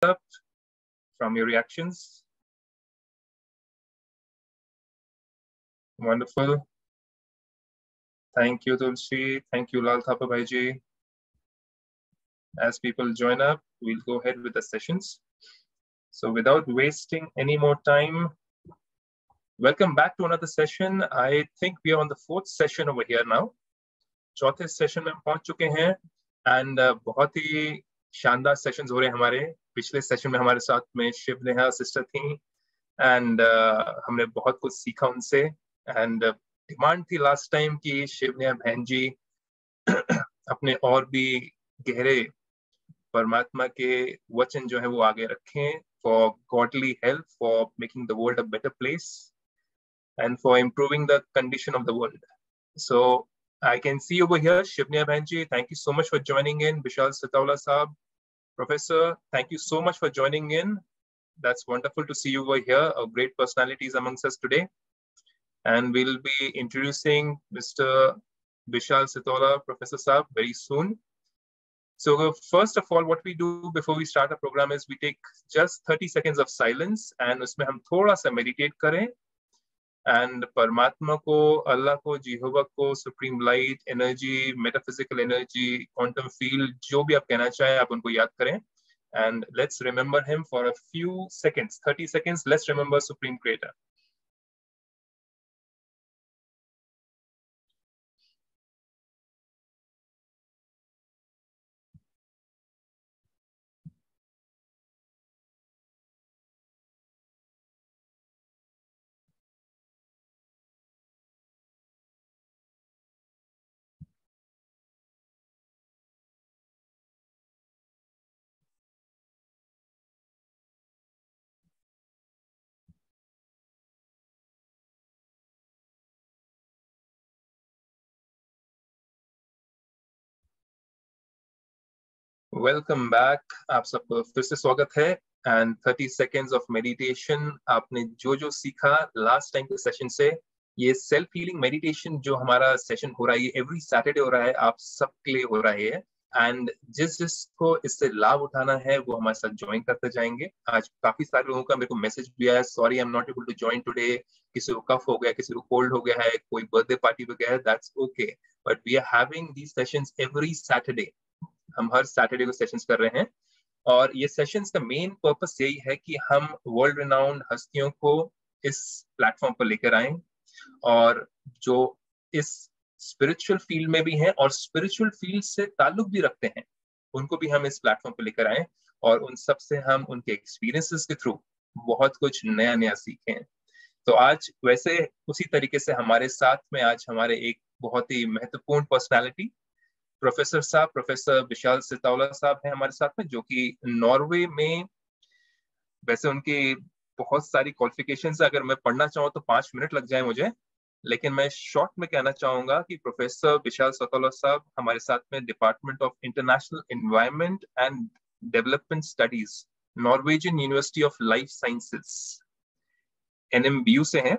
up from your reactions? Wonderful. Thank you, Tulsi. Thank you, Lal Thapa Bhaiji. As people join up, we'll go ahead with the sessions. So without wasting any more time, welcome back to another session. I think we are on the fourth session over here now. चौथे session में पहुंच चुके हैं and बहुत ही शानदार sessions हो रहे हैं हमारे. पिछले सेशन में हमारे साथ में शिवनेहा सिस्टर थी एंड हमने बहुत कुछ सीखा उनसे. एंड डिमांड थी लास्ट टाइम कि शिवनेहा बहन जी अपने और भी गहरे परमात्मा के वचन जो है वो आगे रखें for godly help, for making the world a better place and for improving the condition of the world. So I can see over here, Shivneha Bhanji, thank you so much for joining in. Bishal Sitaula Saab, Professor, thank you so much for joining in. That's wonderful to see you over here, a great personalities amongst us today. And we'll be introducing Mr. Bishal Sitaula, Professor Saab, very soon. So first of all, what we do before we start our program is we take just 30 seconds of silence and उसमें हम थोड़ा सा meditate करें. And परमात्मा को, अल्लाह को, जिहोवा को, supreme light, energy, metaphysical energy, quantum field, जो भी आप कहना चाहें आप उनको याद करें. And let's remember him for a few seconds, 30 seconds. Let's remember supreme creator. Welcome back. आप सब फिर से स्वागत है. And 30 seconds of meditation. आपने जो जो सीखा लास्ट टाइम के सेशन से, ये सेल्फ हीलिंग मेडिटेशन जो हमारा सेशन हो रहा है, ये एवरी सैटरडे हो रहा है, आप सबके लिए हो रहा है. एंड जिसको इससे लाभ उठाना है वो हमारे साथ ज्वाइन करते जाएंगे. आज काफी सारे लोगों का मेरे को मैसेज भी आया, sorry I am not able to join today. किसी को कफ हो गया, किसी को कोल्ड हो गया है, कोई बर्थडे पार्टी पे गया है, that's okay. But we are having these sessions every Saturday. हम हर सैटरडे को सेशंस कर रहे हैं और ये सेशंस का मेन पर्पस यही है कि हम वर्ल्ड रिनाउंड हस्तियों को इस प्लेटफॉर्म पर लेकर आएं और जो इस स्पिरिचुअल फील्ड में भी हैं और स्पिरिचुअल फील्ड से ताल्लुक भी रखते हैं, उनको भी हम इस प्लेटफॉर्म पर लेकर आएं और उन सब से हम उनके एक्सपीरियंसेस के थ्रू बहुत कुछ नया नया सीखें. तो आज वैसे उसी तरीके से हमारे साथ में आज हमारे एक बहुत ही महत्वपूर्ण पर्सनैलिटी प्रोफेसर साहब, प्रोफेसर बिशाल सितावला साहब हैं हमारे साथ में, जो कि नॉर्वे में, वैसे उनकी बहुत सारी क्वालिफिकेशंस है, अगर मैं पढ़ना चाहूँ तो 5 मिनट लग जाए मुझे, लेकिन मैं शॉर्ट में कहना चाहूंगा कि प्रोफेसर बिशाल सितावला साहब हमारे साथ में department of international environment and development studies, Norwegian university of life sciences, NMBU से हैं.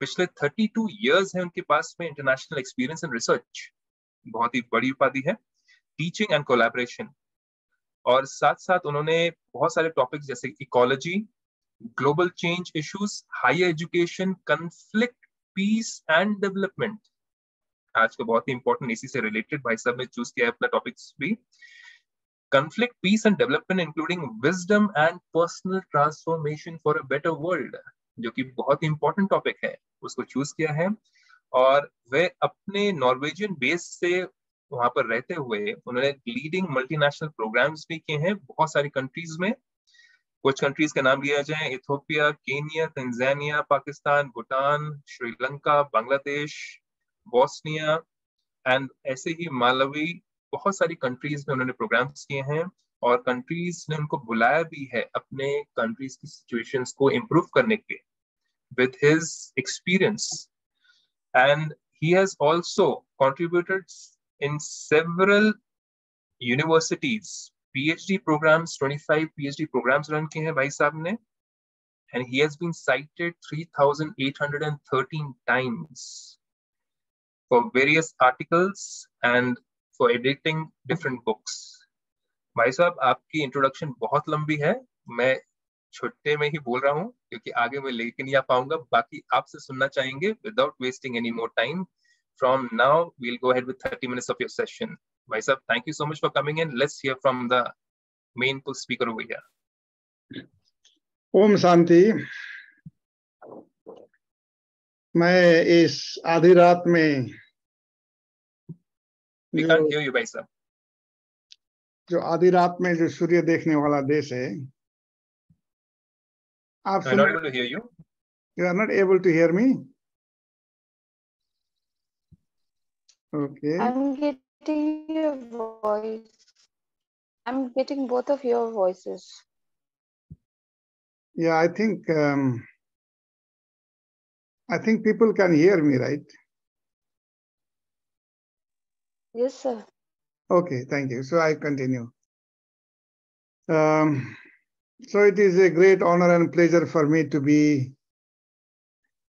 पिछले 32 ईयर्स है उनके पास में इंटरनेशनल एक्सपीरियंस इन रिसर्च. बहुत ही बड़ी उपाधि है, टीचिंग एंड कोलैबोरेशन. और साथ साथ उन्होंने बहुत सारे टॉपिक्स जैसे ecology, global change issues, higher education, conflict, peace and development. आज को बहुत ही इंपॉर्टेंट इसी से रिलेटेड भाई साहब ने चूज किया है अपना टॉपिक्स भी. Conflict, peace and development including wisdom and personal transformation for a better world, जो कि बहुत ही इंपॉर्टेंट टॉपिक है, उसको चूज किया है. और वे अपने नॉर्वेजियन बेस से वहां पर रहते हुए उन्होंने लीडिंग मल्टीनेशनल प्रोग्राम्स भी किए हैं बहुत सारी कंट्रीज में. कुछ कंट्रीज के नाम लिया जाए, Ethiopia, Kenya, Tanzania, Pakistan, Bhutan, Sri Lanka, Bangladesh, Bosnia and ऐसे ही मालवी. बहुत सारी कंट्रीज में उन्होंने प्रोग्राम्स किए हैं और कंट्रीज ने उनको बुलाया भी है अपने कंट्रीज की सिचुएशंस को इम्प्रूव करने के with his experience. And he has also contributed in several universities, PhD programs, 25 PhD programs run किए हैं भाई साहब ने. And he has been cited 3,813 times for various articles and for editing different books. भाई साहब आपकी इंट्रोडक्शन बहुत लंबी है, मैं छोटे में ही बोल रहा हूँ क्योंकि आगे मैं लेके नहीं आ पाऊंगा, बाकी आपसे सुनना चाहेंगे without wasting any more time. From now, we'll go ahead with 30 minutes of your session. Bhai sahab, thank you so much for coming in. Let's hear from the main speaker over here. Om Shanti. मैं इस आधी रात में We can't hear you, bhai sahab. जो आधी रात में जो सूर्य देखने वाला देश है, आप I'm not able to hear you. You are not able to hear me? Okay. I'm getting your voice. I'm getting both of your voices. Yeah, I think people can hear me, right? Yes, sir. Okay, thank you. So I continue. So it is a great honor and pleasure for me to be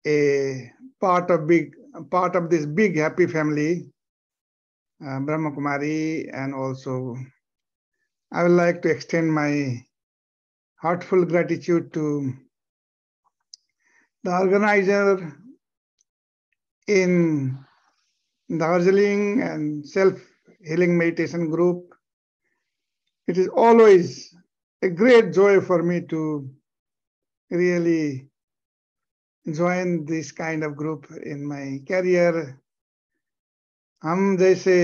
a part of this big happy family, Brahma Kumari, and also I would like to extend my heartfelt gratitude to the organizer in Darjeeling and self-healing meditation group. It is always a great joy for me to really join this kind of group in my career. हम जैसे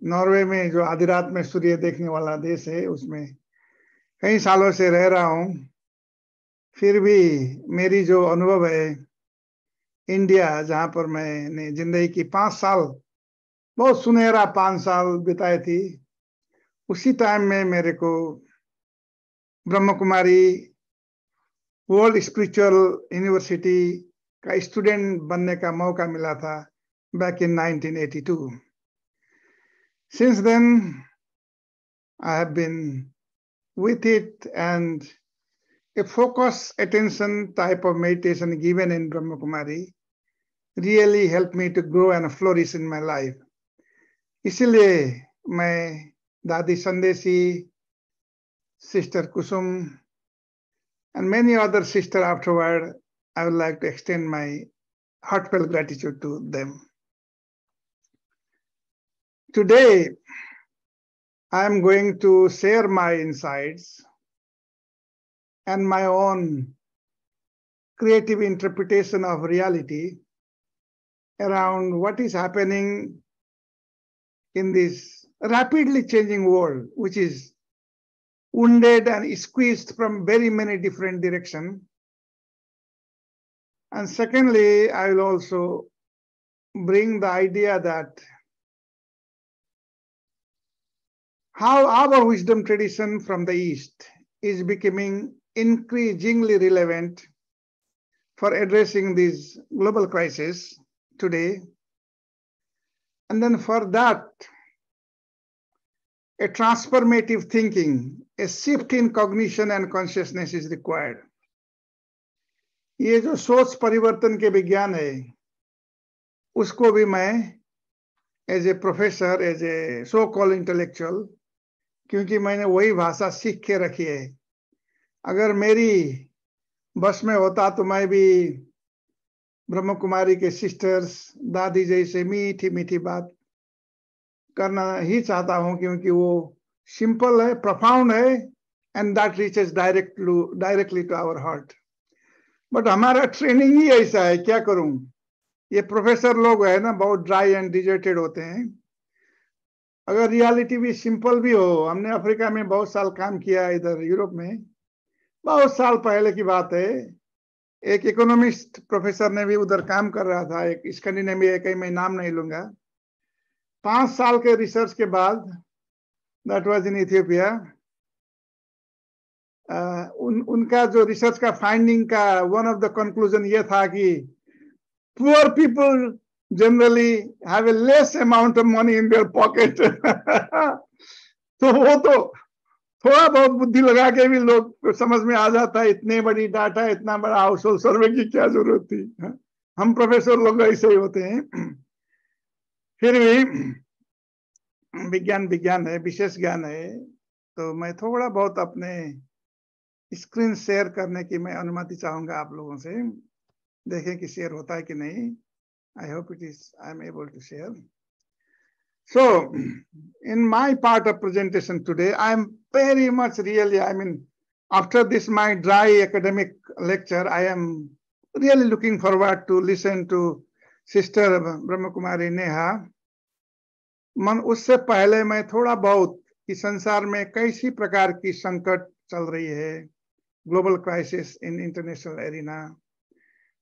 Norway में जो आधी रात में सूर्य देखने वाला देश है, उसमें कई सालों से रह रहा हूँ. फिर भी मेरी जो अनुभव है इंडिया, जहाँ पर मैंने जिंदगी की 5 साल, बहुत सुनहरा 5 साल बिताए थी, उसी टाइम में मेरे को Brahma Kumari world spiritual university का स्टूडेंट बनने का मौका मिला था back in 1982. Since then, I have been with it, and a focus attention type of meditation given in Brahma Kumari really helped me to grow and flourish in my life. इसलिए मैं दादी संदेशी, Sister Kusum, and many other sisters afterward, I would like to extend my heartfelt gratitude to them. Today, I am going to share my insights and my own creative interpretation of reality around what is happening in this rapidly changing world, which is wounded and squeezed from very many different directions. And secondly, I will also bring the idea that how our wisdom tradition from the East is becoming increasingly relevant for addressing these global crises today. And then for that, a transformative thinking, a shift in cognition and consciousness is required. ये जो सोच परिवर्तन के विज्ञान है, उसको भी मैं as a professor, as a so call intellectual, क्योंकि मैंने वही भाषा सीख के रखी है. अगर मेरी बस में होता तो मैं भी ब्रह्म कुमारी के सिस्टर्स, दादी जैसे मीठी मीठी बात करना ही चाहता हूं, क्योंकि वो सिंपल है, प्रोफाउंड है, and that reaches directly to our heart. But हमारा ट्रेनिंग ही ऐसा है, क्या करूं. ये प्रोफेसर लोग है ना, बहुत ड्राई एंड डिजर्टेड होते हैं. अगर रियलिटी भी सिंपल भी हो, हमने अफ्रीका में बहुत साल काम किया, इधर यूरोप में बहुत साल पहले की बात है. एक इकोनॉमिस्ट प्रोफेसर ने भी उधर काम कर रहा था, एक स्कैंडिनेविया, कहीं मैं नाम नहीं लूंगा. 5 साल के रिसर्च के बाद, दैट वाज इन इथियोपिया, उनका जो रिसर्च का फाइंडिंग का वन ऑफ द कंक्लूजन ये था कि poor people generally have a less amount of money in their pocket. तो वो तो थोड़ा बहुत बुद्धि लगा के भी लोग समझ में आ जाता है, इतने बड़ी डाटा, इतना बड़ा हाउस होल्ड सर्वे की क्या जरूरत थी. हम प्रोफेसर लोग ऐसे ही होते हैं. फिर भी विज्ञान है, विशेष ज्ञान है, तो मैं थोड़ा बहुत अपने स्क्रीन शेयर करने की मैं अनुमति चाहूंगा आप लोगों से, देखें कि शेयर होता है कि नहीं. I hope I am able to share. So, in my part of presentation today, I am very much really, after this my dry academic lecture, I am really looking forward to listen to Sister Brahma Kumari Neha. मन उससे पहले मैं थोड़ा बहुत कि संसार में कैसी प्रकार की संकट चल रही है, global crisis in international arena,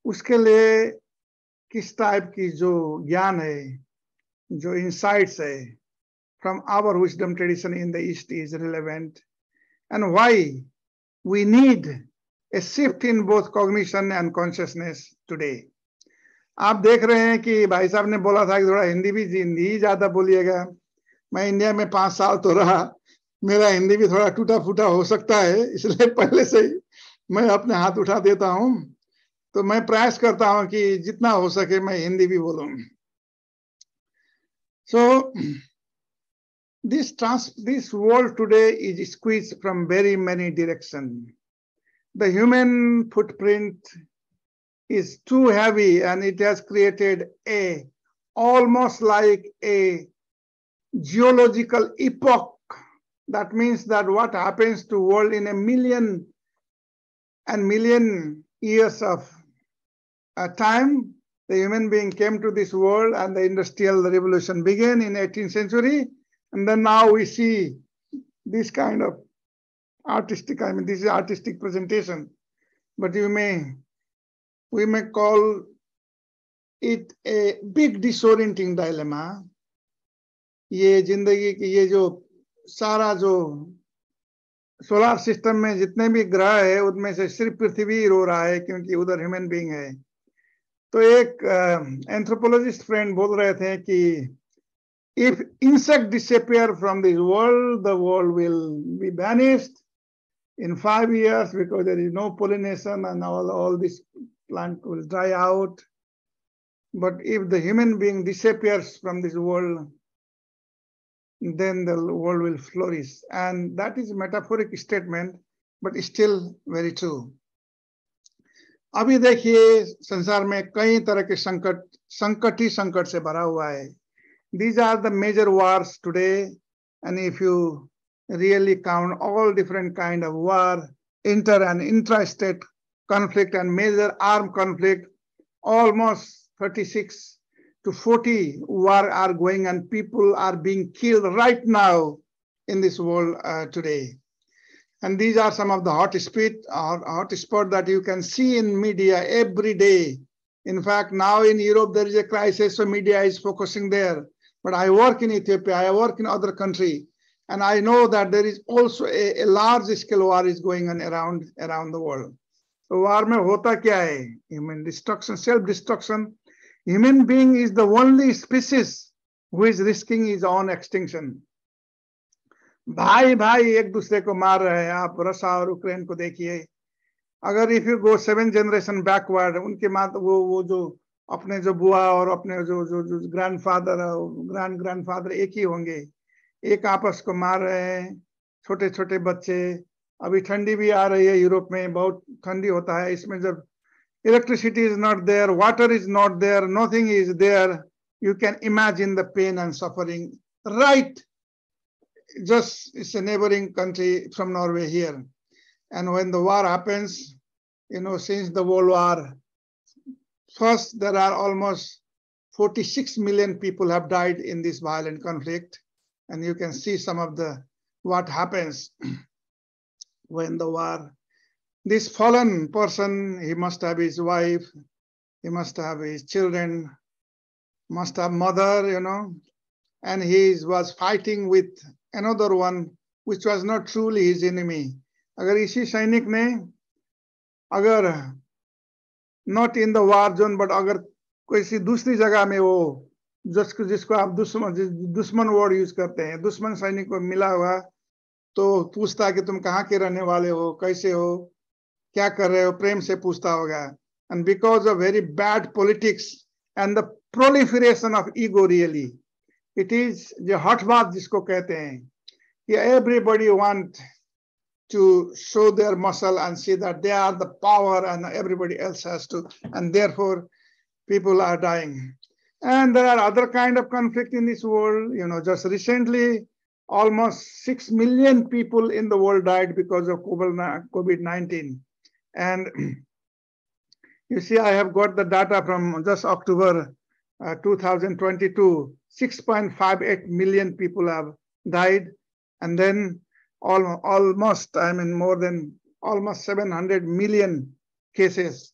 उसके लिए किस टाइप की जो ज्ञान है, जो इंसाइट्स है from our wisdom tradition in the East is relevant, and why we need a shift in both cognition and consciousness today. आप देख रहे हैं कि भाई साहब ने बोला था कि थोड़ा हिंदी ज्यादा बोलिएगा. मैं इंडिया में 5 साल तो रहा, मेरा हिंदी भी थोड़ा टूटा फूटा हो सकता है, इसलिए पहले से ही मैं अपने हाथ उठा देता हूं. तो मैं प्रयास करता हूं कि जितना हो सके मैं हिंदी भी बोलूं. So this world today is squeezed from very many directions. The human footprint is too heavy, and it has created almost like a geological epoch. That means that what happens to world in a million and million years of time, the human being came to this world and the industrial revolution began in 18th century. And then now we see this kind of artistic, this is artistic presentation, but we may call it a big disorienting dilemma. ये जिंदगी की ये जो सारा जो solar system में जितने भी ग्रह है उनमें से सिर्फ पृथ्वी रो रहा है क्योंकि उधर ह्यूमन बीइंग है. तो एक एंथ्रोपोलॉजिस्ट फ्रेंड बोल रहे थे कि if insect disappear from this world, the world will be vanished in 5 years because there is no pollination and all this plant will dry out. But if the human being disappears from this world, then the world will flourish. And that is a metaphoric statement, but still very true. अभी देखिए संसार में कई तरह के संकट ही संकट से भरा हुआ है. These are the major wars today, and if you really count all different kind of war, inter and intra-state conflict and major armed conflict, almost 36 to 40 war are going and people are being killed right now in this world today. And these are some of the hot spot that you can see in media every day. In fact, now in Europe there is a crisis, so media is focusing there. But I work in Ethiopia, I work in other country, and I know that there is also a large scale war is going on around the world. So war में होता क्या है? Human destruction, self-destruction. Human being is the only species who is risking his own extinction. भाई एक दूसरे को मार रहे हैं. आप रशिया और यूक्रेन को देखिए. अगर if you go 7 generation backward, उनके मात वो जो अपने जो बुआ और अपने जो ग्रैंडफादर ग्रैंडफादर एक ही होंगे, एक आपस को मार रहे हैं. छोटे छोटे बच्चे. अभी ठंडी भी आ रही है यूरोप में, बहुत ठंडी होता है. इसमें जब electricity is not there, water is not there, nothing is there, you can imagine the pain and suffering. Right, just it's a neighboring country from Norway here. And when the war happens, since the World War, first, there are almost 46 million people have died in this violent conflict. And you can see some of what happens when the war. This fallen person, he must have his wife, he must have his children, must have mother, and he was fighting with another one, which was not truly his enemy. अगर इसी सैनिक ने, अगर not in the war zone, but अगर कोई दूसरी जगह में वो जिसको आप दुश्मन वर्ड यूज करते हैं, दुश्मन सैनिक को मिला हुआ, तो पूछता कि तुम कहाँ के रहने वाले हो, कैसे हो, क्या कर रहे हो, प्रेम से पूछता होगा. And because of very bad politics and the proliferation of ego, really, it is the hot bath जिसको कहते हैं कि everybody want to show their muscle and see that they are the power and everybody else has to, and therefore people are dying. And there are other kind of conflict in this world. Just recently, almost 6 million people in the world died because of COVID-19. And you see, I have got the data from just October 2022, 6.58 million people have died. And then almost, more than almost 700 million cases.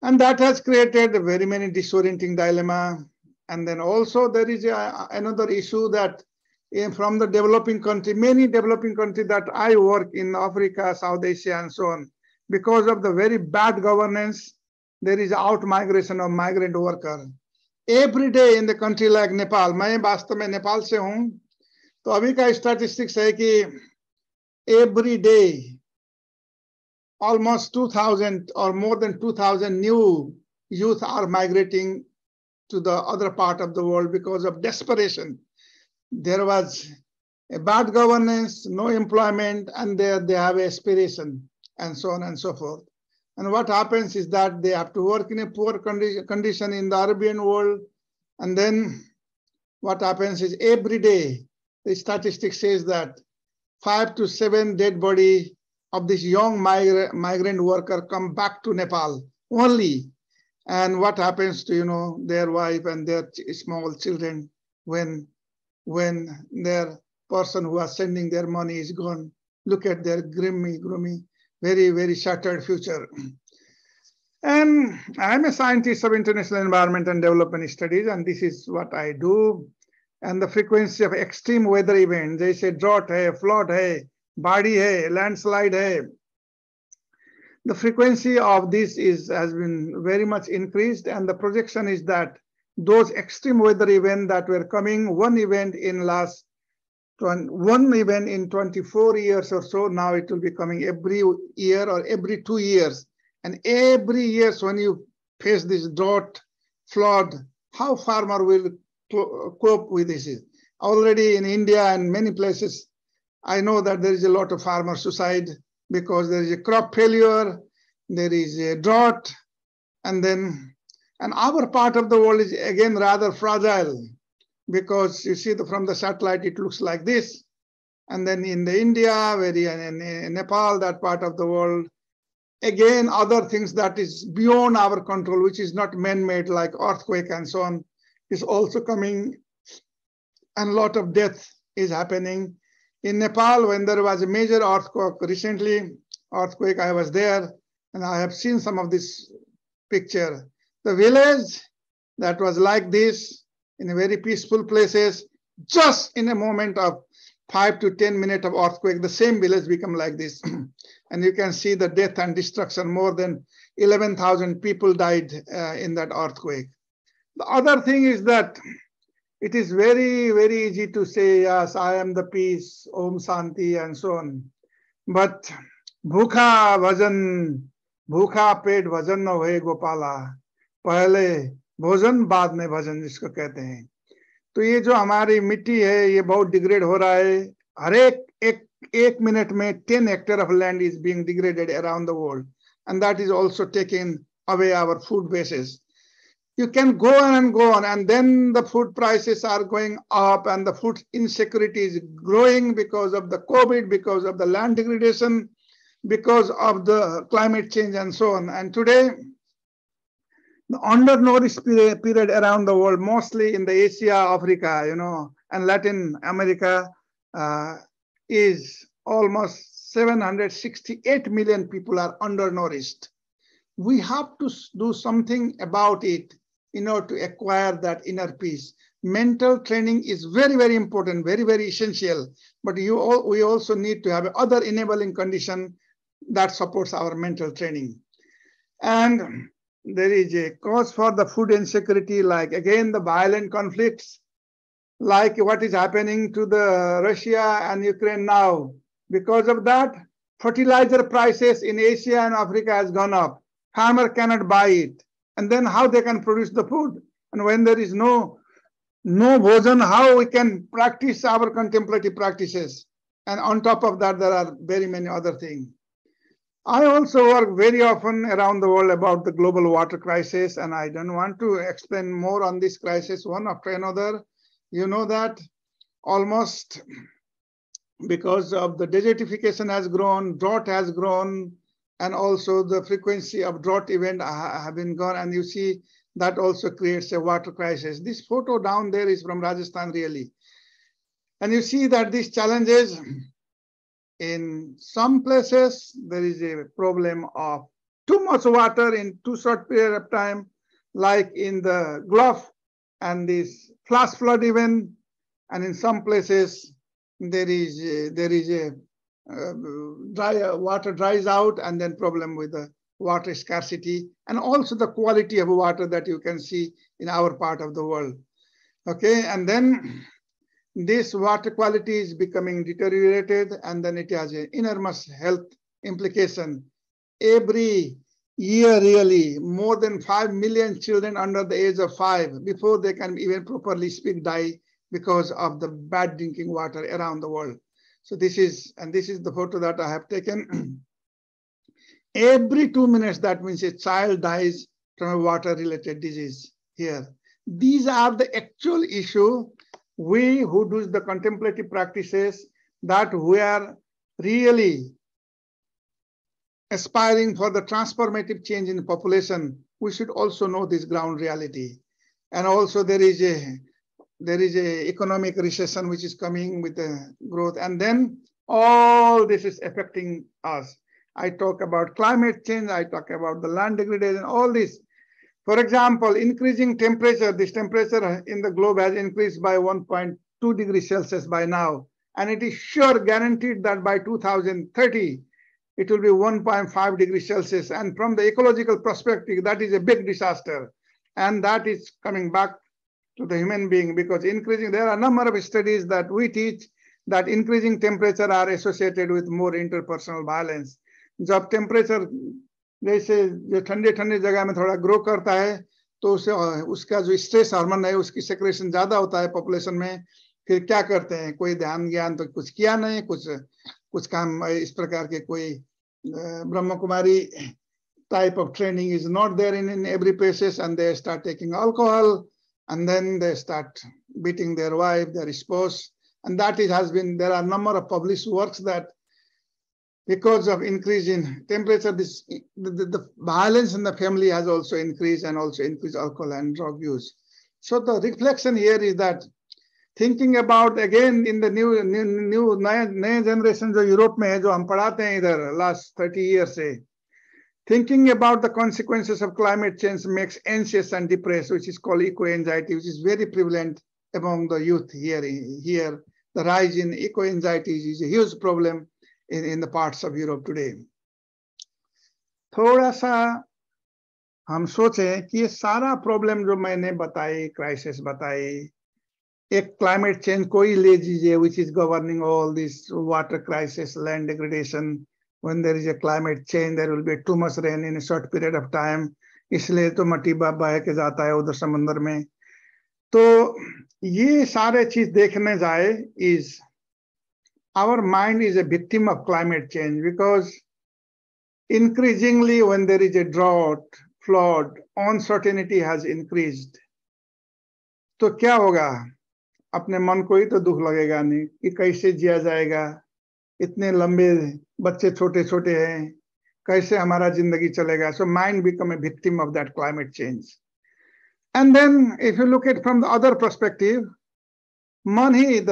And that has created very many disorienting dilemma. And then also there is another issue that from the developing country, many developing countries that I work in Africa, South Asia, and so on, because of the very bad governance, there is out migration of migrant worker. Every day in the country like Nepal, मैं वास्तव में नेपाल से हूँ, तो अभी का statistics है कि every day almost 2,000 or more than 2,000 new youth are migrating to the other part of the world because of desperation. There was a bad governance, no employment, and they have aspiration, and so on and so forth. And what happens is that they have to work in a poor condition in the Arabian world. And then what happens is every day, the statistic says that 5 to 7 dead body of this young migrant worker come back to Nepal only. And what happens to, their wife and their small children when their person who was sending their money is gone? Look at their grimy, very, very shattered future. And I'm a scientist of international environment and development studies, and this is what I do. And the frequency of extreme weather events, they say drought hai, flood hai, badi hai, landslide hai. The frequency of this has been very much increased, and the projection is that those extreme weather events that were coming, one event in 24 years or so, now it will be coming every year or every 2 years. And every year when you face this drought, flood, how farmer will cope with this? Already in India and many places, I know that there is a lot of farmer suicide because there is a crop failure, there is a drought, and our part of the world is again rather fragile, because you see from the satellite it looks like this, and then in the India, in Nepal, that part of the world, again other things that is beyond our control, which is not man-made, like earthquake and so on, is also coming, and a lot of death is happening. In Nepal, when there was a major earthquake recently, I was there, and I have seen some of this picture. The village that was like this, in a very peaceful places, just in a moment of 5 to 10 minutes of earthquake, the same village become like this. And you can see the death and destruction. More than 11,000 people died in that earthquake. The other thing is that it is very, very easy to say, yes, I am the peace, Om Shanti, and so on. But bhukha pet bhajan na hoye gopala, pehle भोजन बाद में भजन जिसको कहते हैं. तो ये जो हमारी मिट्टी है, ये बहुत डिग्रेड हो रहा है. हर एक मिनट में 10 hectares of land is being degraded around the world, and that is also taking away our food bases. You can go on, and then the food prices are going up, and the food insecurity is growing because of the COVID, because of the land degradation, because of the climate change, and so on. And today, the undernourished period around the world, mostly in the Asia, Africa, and Latin America, is almost 768 million people are undernourished. We have to do something about it in order to acquire that inner peace. Mental training is very, very important, very, very essential. But we also need to have other enabling condition that supports our mental training. And there is a cause for the food insecurity, like again the violent conflicts, like what is happening to the Russia and Ukraine now. Because of that, fertilizer prices in Asia and Africa has gone up. Farmer cannot buy it, and then how they can produce the food? And when there is no bhojan, how we can practice our contemplative practices? And on top of that, there are very many other things. I also work very often around the world about the global water crisis, and I don't want to explain more on this crisis one after another. You know that almost because of the desertification has grown, drought has grown, and also the frequency of drought event have been gone, and you see that also creates a water crisis. This photo down there is from Rajasthan really. And you see that these challenges, in some places, there is a problem of too much water in too short period of time, like in the Gulf and this flash flood event. And in some places, there is a water dries out, and then problem with the water scarcity, and also the quality of water that you can see in our part of the world. Okay, and then this water quality is becoming deteriorated, and then it has an enormous health implication. Every year, really, more than 5 million children under the age of 5, before they can even properly speak, die because of the bad drinking water around the world. So this is the photo that I have taken. Every 2 minutes, that means a child dies from a water-related disease here. These are the actual issue. We who do the contemplative practices, that we are really aspiring for the transformative change in the population, we should also know this ground reality. And also there is a economic recession which is coming with the growth, and then all this is affecting us. I talk about climate change, I talk about the land degradation, all this. For example, increasing temperature, this temperature in the globe has increased by 1.2 degrees Celsius by now. And it is sure guaranteed that by 2030, it will be 1.5 degrees Celsius. And from the ecological perspective, that is a big disaster. And that is coming back to the human being, because there are a number of studies that we teach that increasing temperature are associated with more interpersonal violence. जब temperature जैसे जो ठंडे ठंडे जगह में थोड़ा grow करता है, तो उसका जो स्ट्रेस हार्मोन है उसकी सेक्रेशन ज्यादा होता है पॉपुलेशन में. फिर क्या करते हैं, कोई ध्यान ज्ञान तो कुछ किया नहीं, कुछ काम इस प्रकार के कोई Brahma Kumari type of training is not there in every places, and they start taking alcohol, and then they start beating their wife, their spouse, and that there are a number of published works that because of increase in temperature, the violence in the family has also increased, and also increased alcohol and drug use. So the reflection here is that thinking about again in the new नए generation जो Europe में है, जो हम पढ़ाते हैं इधर last 30 years से, thinking about the consequences of climate change makes anxious and depressed, which is called eco-anxiety, which is very prevalent among the youth here. The rise in eco-anxiety is a huge problem in the parts of Europe today. थोड़ा सा हम सोचें कि ये सारा problem जो मैंने बताई, क्राइसिस बताई, एक क्लाइमेट चेंज कोई ले लीजिए, which is governing all this water crisis, land degradation. When there is a climate change, there will be too much rain in a short period of time. इसलिए तो मट्टी बह के जाता है उधर समंदर में. तो ये सारे चीज देखने जाए is our mind is a victim of climate change, because increasingly when there is a drought, flood, uncertainty has increased. तो क्या होगा? अपने मन को ही तो दुख लगेगा नहीं कि कैसे जिया जाएगा, इतने लंबे बच्चे छोटे छोटे हैं, कैसे हमारा जिंदगी चलेगा. So mind become a victim of that climate change. And then if you look at from the other perspective, mind is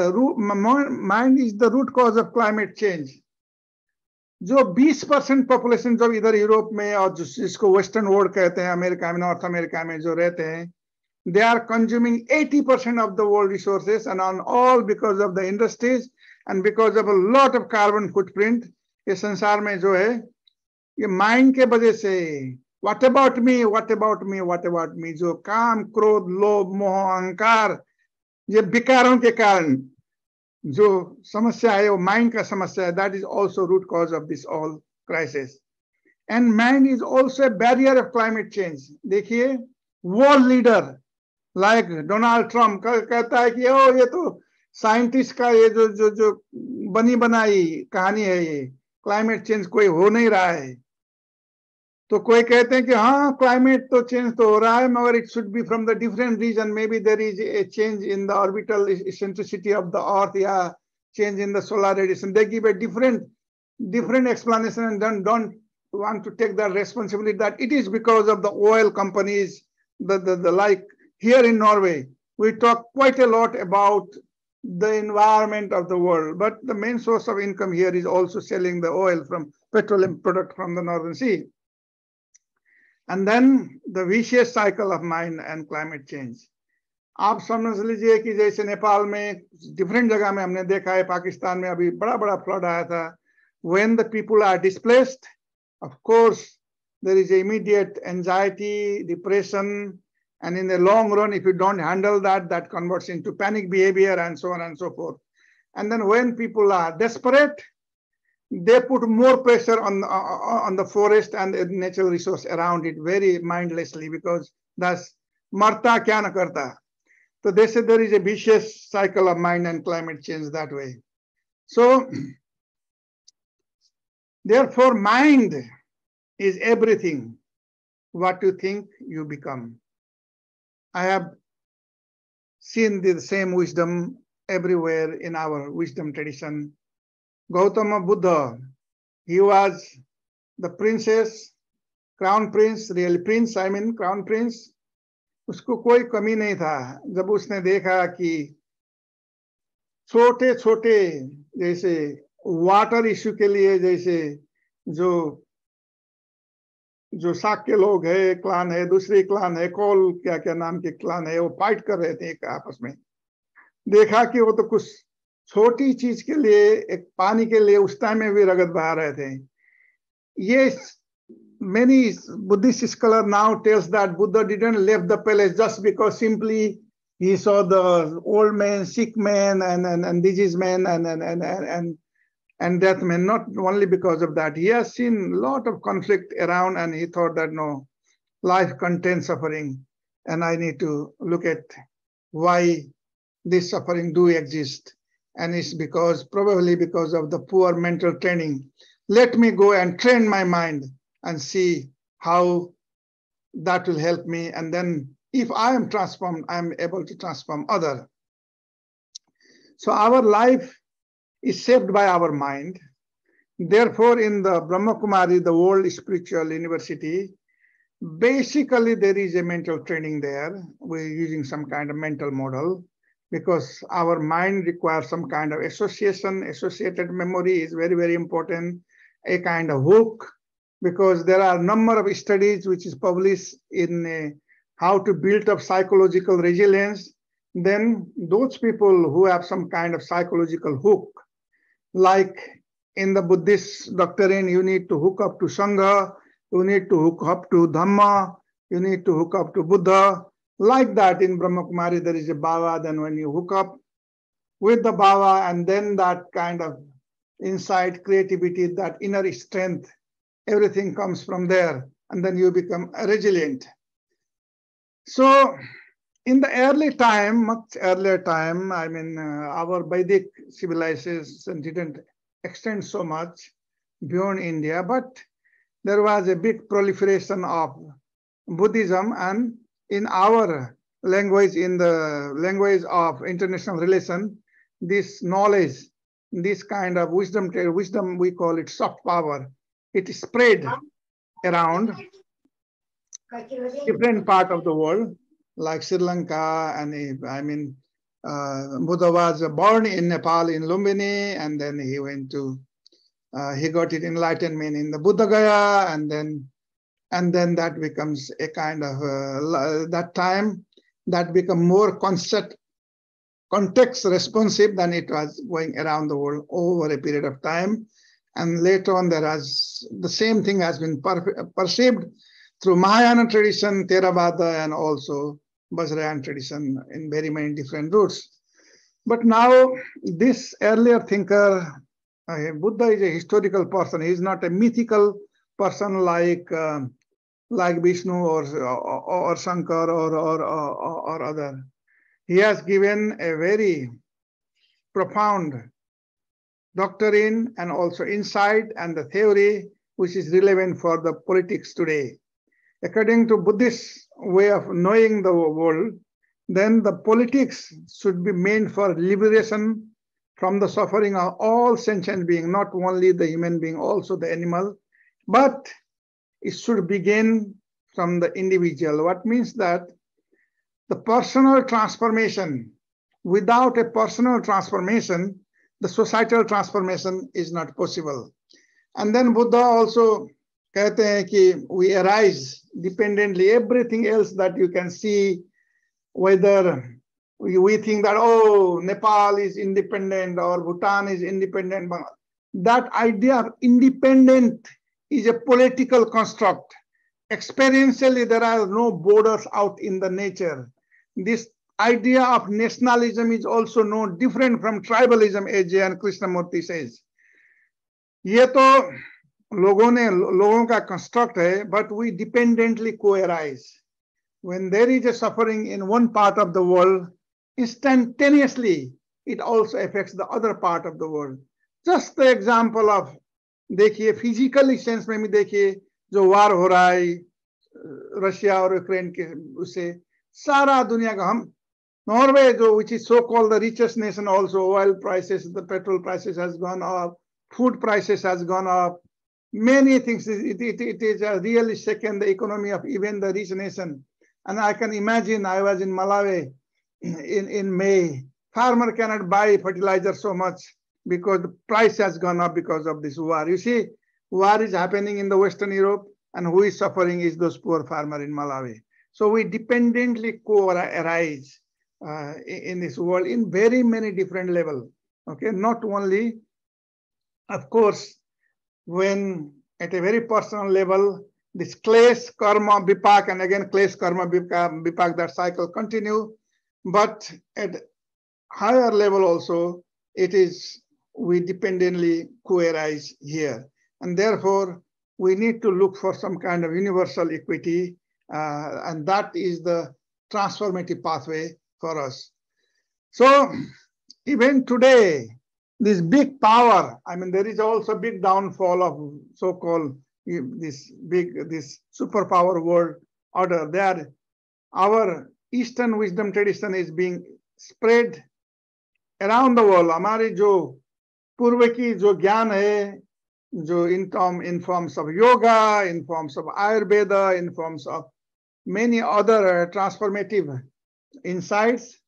the root cause of climate change. जो 20% पॉपुलेशन जब इधर यूरोप में और जिसको वेस्टर्न वर्ल्ड कहते हैं, America में, north America में जो रहते हैं, they are consuming 80% of the world resources, and on all because of the industries and because of a lot of carbon footprint. ये संसार में जो है, ये माइंड के वजह से what about me, what about me, what about me, जो काम, क्रोध, लोभ, मोह, अहंकार, ये विकारों के कारण जो समस्या है, वो माइंड का समस्या है. That is also root cause of this all crisis. And mind is also a barrier of climate change. देखिए, world leader like Donald Trump कहता है कि ओ ये तो साइंटिस्ट का ये जो बनी बनाई कहानी है ये, क्लाइमेट चेंज कोई हो नहीं रहा है। तो कोई कहते हैं कि हाँ क्लाइमेट तो चेंज तो हो रहा है, मगर it should be from the different reason, maybe there is a change in the orbital eccentricity of the earth या change in the solar radiation. They give a different explanation and don't want to take the responsibility that it is because of the oil companies, the like here in Norway, we talk quite a lot about the environment of the world, but the main source of income here is also selling the oil from petroleum product from the Northern Sea. And then the vicious cycle of mind and climate change. आप समझ लीजिए कि जैसे नेपाल में different जगह में हमने देखा है, पाकिस्तान में अभी बड़ा बड़ा फ्लड आया था. When the people are displaced, of course there is immediate anxiety, depression, and in the long run, if you don't handle that, that converts into panic behavior and so on and so forth. And then when people are desperate, they put more pressure on the forest and the natural resource around it very mindlessly, because that's marta kya na karta. So they say there is a vicious cycle of mind and climate change that way. So therefore, mind is everything. What you think, you become. I have seen the same wisdom everywhere in our wisdom tradition. Gautama Buddha, he was the princess, crown prince, real prince, I mean crown prince. उसको कोई कमी नहीं था. जब उसने देखा कि छोटे छोटे जैसे वाटर इश्यू के लिए, जैसे जो साक्य लोग है, क्लान है, दूसरी क्लान है, कोल क्या क्या नाम के क्लान है, वो फाइट कर रहे थे एक आपस में. देखा कि वो तो कुछ छोटी चीज के लिए, एक पानी के लिए उस टाइम में भी रगत बहा रहे थे. ये many Buddhist scholars now tells that Buddha didn't leave the palace just because simply he saw the old man, sick man, and disease man, and death man. Not only because of that, he has seen a lot of conflict around, and he thought that no, life contains suffering, and I need to look at why this suffering do exist, and it's probably because of the poor mental training. Let me go and train my mind and see how that will help me. And then if I am transformed, I'm able to transform others. So our life is shaped by our mind. Therefore, in the Brahma Kumari, the World Spiritual University, basically there is a mental training there. We're using some kind of mental model because our mind requires some kind of association. Associated memory is very, very important. A kind of hook, because there are a number of studies which is published in how to build up psychological resilience. Then those people who have some kind of psychological hook, like in the Buddhist doctrine, you need to hook up to Sangha, you need to hook up to Dhamma, you need to hook up to Buddha. Like that in Brahma Kumari, there is a bhava. Then when you hook up with the bhava, and then that kind of insight, creativity, that inner strength, everything comes from there, and then you become resilient. So in the early time, much earlier time, I mean, our Vedic civilization didn't extend so much beyond India, but there was a big proliferation of Buddhism, and in our language, in the language of international relation, this knowledge, this kind of wisdom, we call it soft power. It spread around different part of the world, like Sri Lanka, and I mean, Buddha was born in Nepal, in Lumbini, and then he went to, he got his enlightenment in the Buddha Gaya, and then that becomes a kind of, that time, that become more context responsive than it was going around the world over a period of time. And later on, the same thing has been perceived through Mahayana tradition, Theravada, and also Vajrayana tradition in very many different routes. But now, this earlier thinker, Buddha is a historical person. He is not a mythical person like Vishnu or Shankar or other. He has given a very profound doctrine and also insight and the theory which is relevant for the politics today. According to Buddhist way of knowing the world, then the politics should be meant for liberation from the suffering of all sentient beings, not only the human being, also the animal, but it should begin from the individual. What means that the personal transformation, without a personal transformation, the societal transformation is not possible. And then Buddha also कहते हैं कि we arise dependently. Everything else that you can see, whether we think that, oh, Nepal is independent or Bhutan is independent, that idea of independent is a political construct. Experientially, there are no borders out in the nature. This idea of nationalism is also no different from tribalism, as J.N. Krishnamurti says. ये तो लोगों का construct है, but we dependently co-arise. When there is a suffering in one part of the world, instantaneously, it also affects the other part of the world. Just the example of, देखिए, physically sense में भी देखिए, जो war हो रहा है, Russia और Ukraine के उससे, सारा दुनिया का हम, Norway, which is so-called the richest nation also, oil prices, the petrol prices has gone up, food prices has gone up, many things. It is really shaken the economy of even the rich nation. And I can imagine, I was in Malawi in May. Farmer cannot buy fertilizer so much because the price has gone up because of this war. You see, war is happening in the Western Europe, and who is suffering is those poor farmers in Malawi. So we dependently co-arise in this world in very many different levels. Okay, not only, of course, when at a very personal level, this clash, karma, vipak, and again clash, karma, vipak, that cycle continue. But at higher level also, it is we dependently co-arise here. And therefore, we need to look for some kind of universal equity, and that is the transformative pathway for us. So even today, this big power, I mean, there is also big downfall of so-called this superpower world order. There, our Eastern wisdom tradition is being spread around the world. हमारी जो पूर्व की जो ज्ञान है, जो in forms of yoga, in forms of Ayurveda, in forms of many other transformative insights,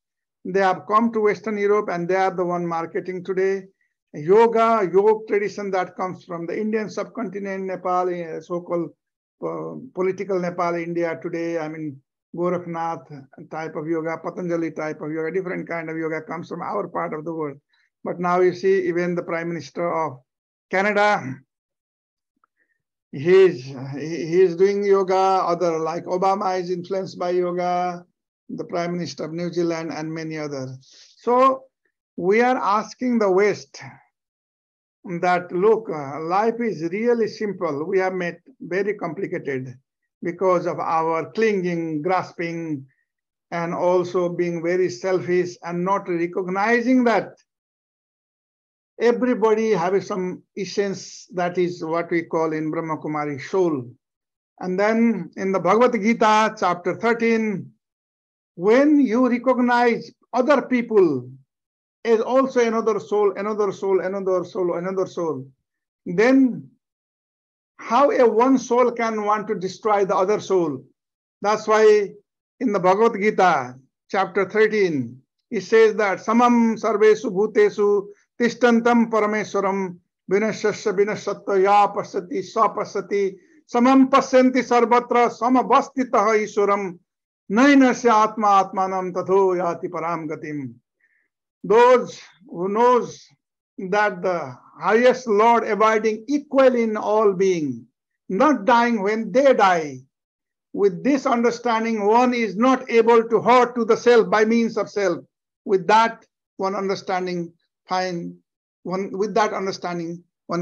they have come to Western Europe, and they are the one marketing today. Yoga tradition that comes from the Indian subcontinent, Nepal, so-called political Nepal, India today. I mean, Gorakhnath type of yoga, Patanjali type of yoga, different kind of yoga comes from our part of the world. But now you see, even the Prime Minister of Canada, he is doing yoga. Other like Obama is influenced by yoga, the Prime Minister of New Zealand, and many others. So we are asking the West that, look, life is really simple. We have made very complicated because of our clinging, grasping, and also being very selfish and not recognizing that everybody has some essence that is what we call in Brahma Kumari soul. And then in the Bhagavad Gita, chapter 13, when you recognize other people as also another soul, another soul, another soul, another soul, then how a one soul can want to destroy the other soul? That's why in the Bhagavad Gita, chapter 13, it says that samam sarvesu bhutesu tishtantam parameswaram vinashasya vinashatya ya pasati sa pasati samam pasyanti sarvatra samavastitah iswaram nainasya atma atmanam tatho yati param gatim. Those who knows that the highest Lord abiding equal in all being, not dying when they die. With this understanding, one is not able to hurt to the self by means of self. With that understanding, one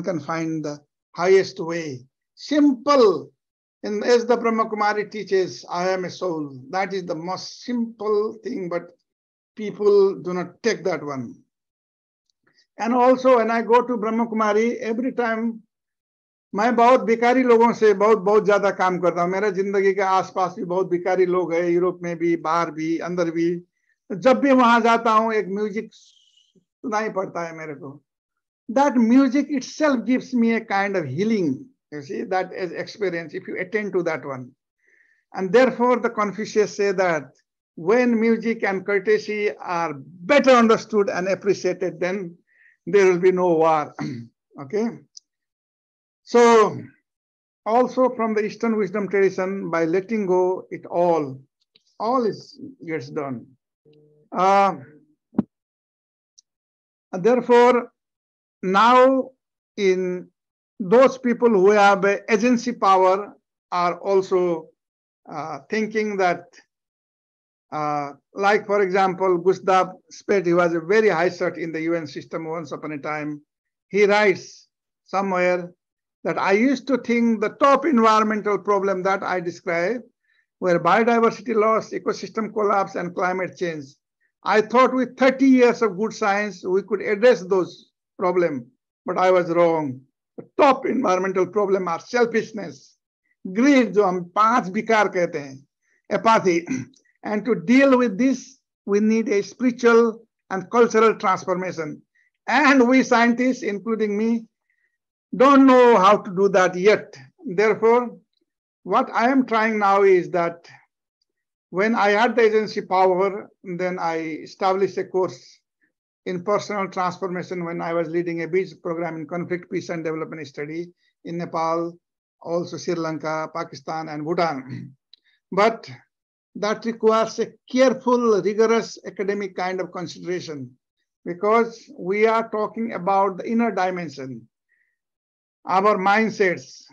can find the highest way. Simple. And as the Brahma Kumari teaches, I am a soul. That is the most simple thing, but people do not take that one. And also when I go to Brahma Kumari, every time मैं बहुत भिखारी लोगों से बहुत ज्यादा काम करता हूँ. मेरा जिंदगी के आसपास भी बहुत भिखारी लोग हैं, यूरोप में भी, बाहर भी, अंदर भी. जब भी वहां जाता हूँ एक म्यूजिक सुनाई पड़ता है मेरे को. That music itself gives me a kind of healing. You see, that is experience if you attend to that one. And therefore the Confucius say that when music and courtesy are better understood and appreciated, then there will be no war. Okay. So also from the Eastern wisdom tradition, by letting go, it all gets done. Therefore, now in those people who have agency power are also thinking that, like for example, Gustav Speth, he was a very high cert in the UN system once upon a time. He writes somewhere that I used to think the top environmental problem that I described were biodiversity loss, ecosystem collapse, and climate change. I thought with 30 years of good science, we could address those problems, but I was wrong. The top environmental problem are selfishness, greed, जो हम 5 विकार कहते हैं, apathy. And to deal with this, we need a spiritual and cultural transformation. And we scientists, including me, don't know how to do that yet. Therefore, what I am trying now is that when I had the agency power, then I established a course in personal transformation when I was leading a BEAD program in conflict, peace, and development study in Nepal, also Sri Lanka, Pakistan, and Bhutan. But that requires a careful, rigorous academic kind of consideration because we are talking about the inner dimension, our mindsets,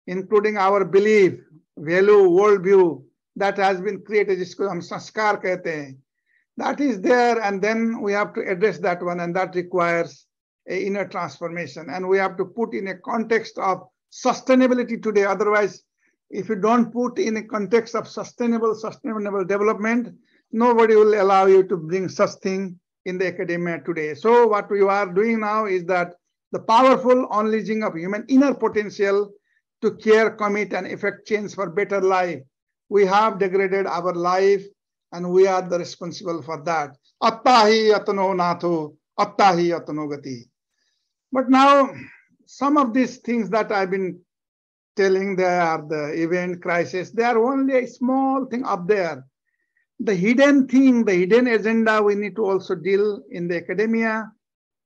including our belief, value, worldview that has been created, jisko hum sanskar kehte hain. That is there, and then we have to address that one, and that requires an inner transformation. And we have to put in a context of sustainability today. Otherwise, if you don't put in a context of sustainable development, nobody will allow you to bring such thing in the academia today. So what we are doing now is that the powerful unleashing of human inner potential to care, commit, and effect change for better life. We have degraded our life, and we are the responsible for that. Attahi atano natho, attahi atano gati. But now, some of these things that I've been telling, they are the event, crisis, they are only a small thing up there. The hidden thing, the hidden agenda, we need to also deal in the academia,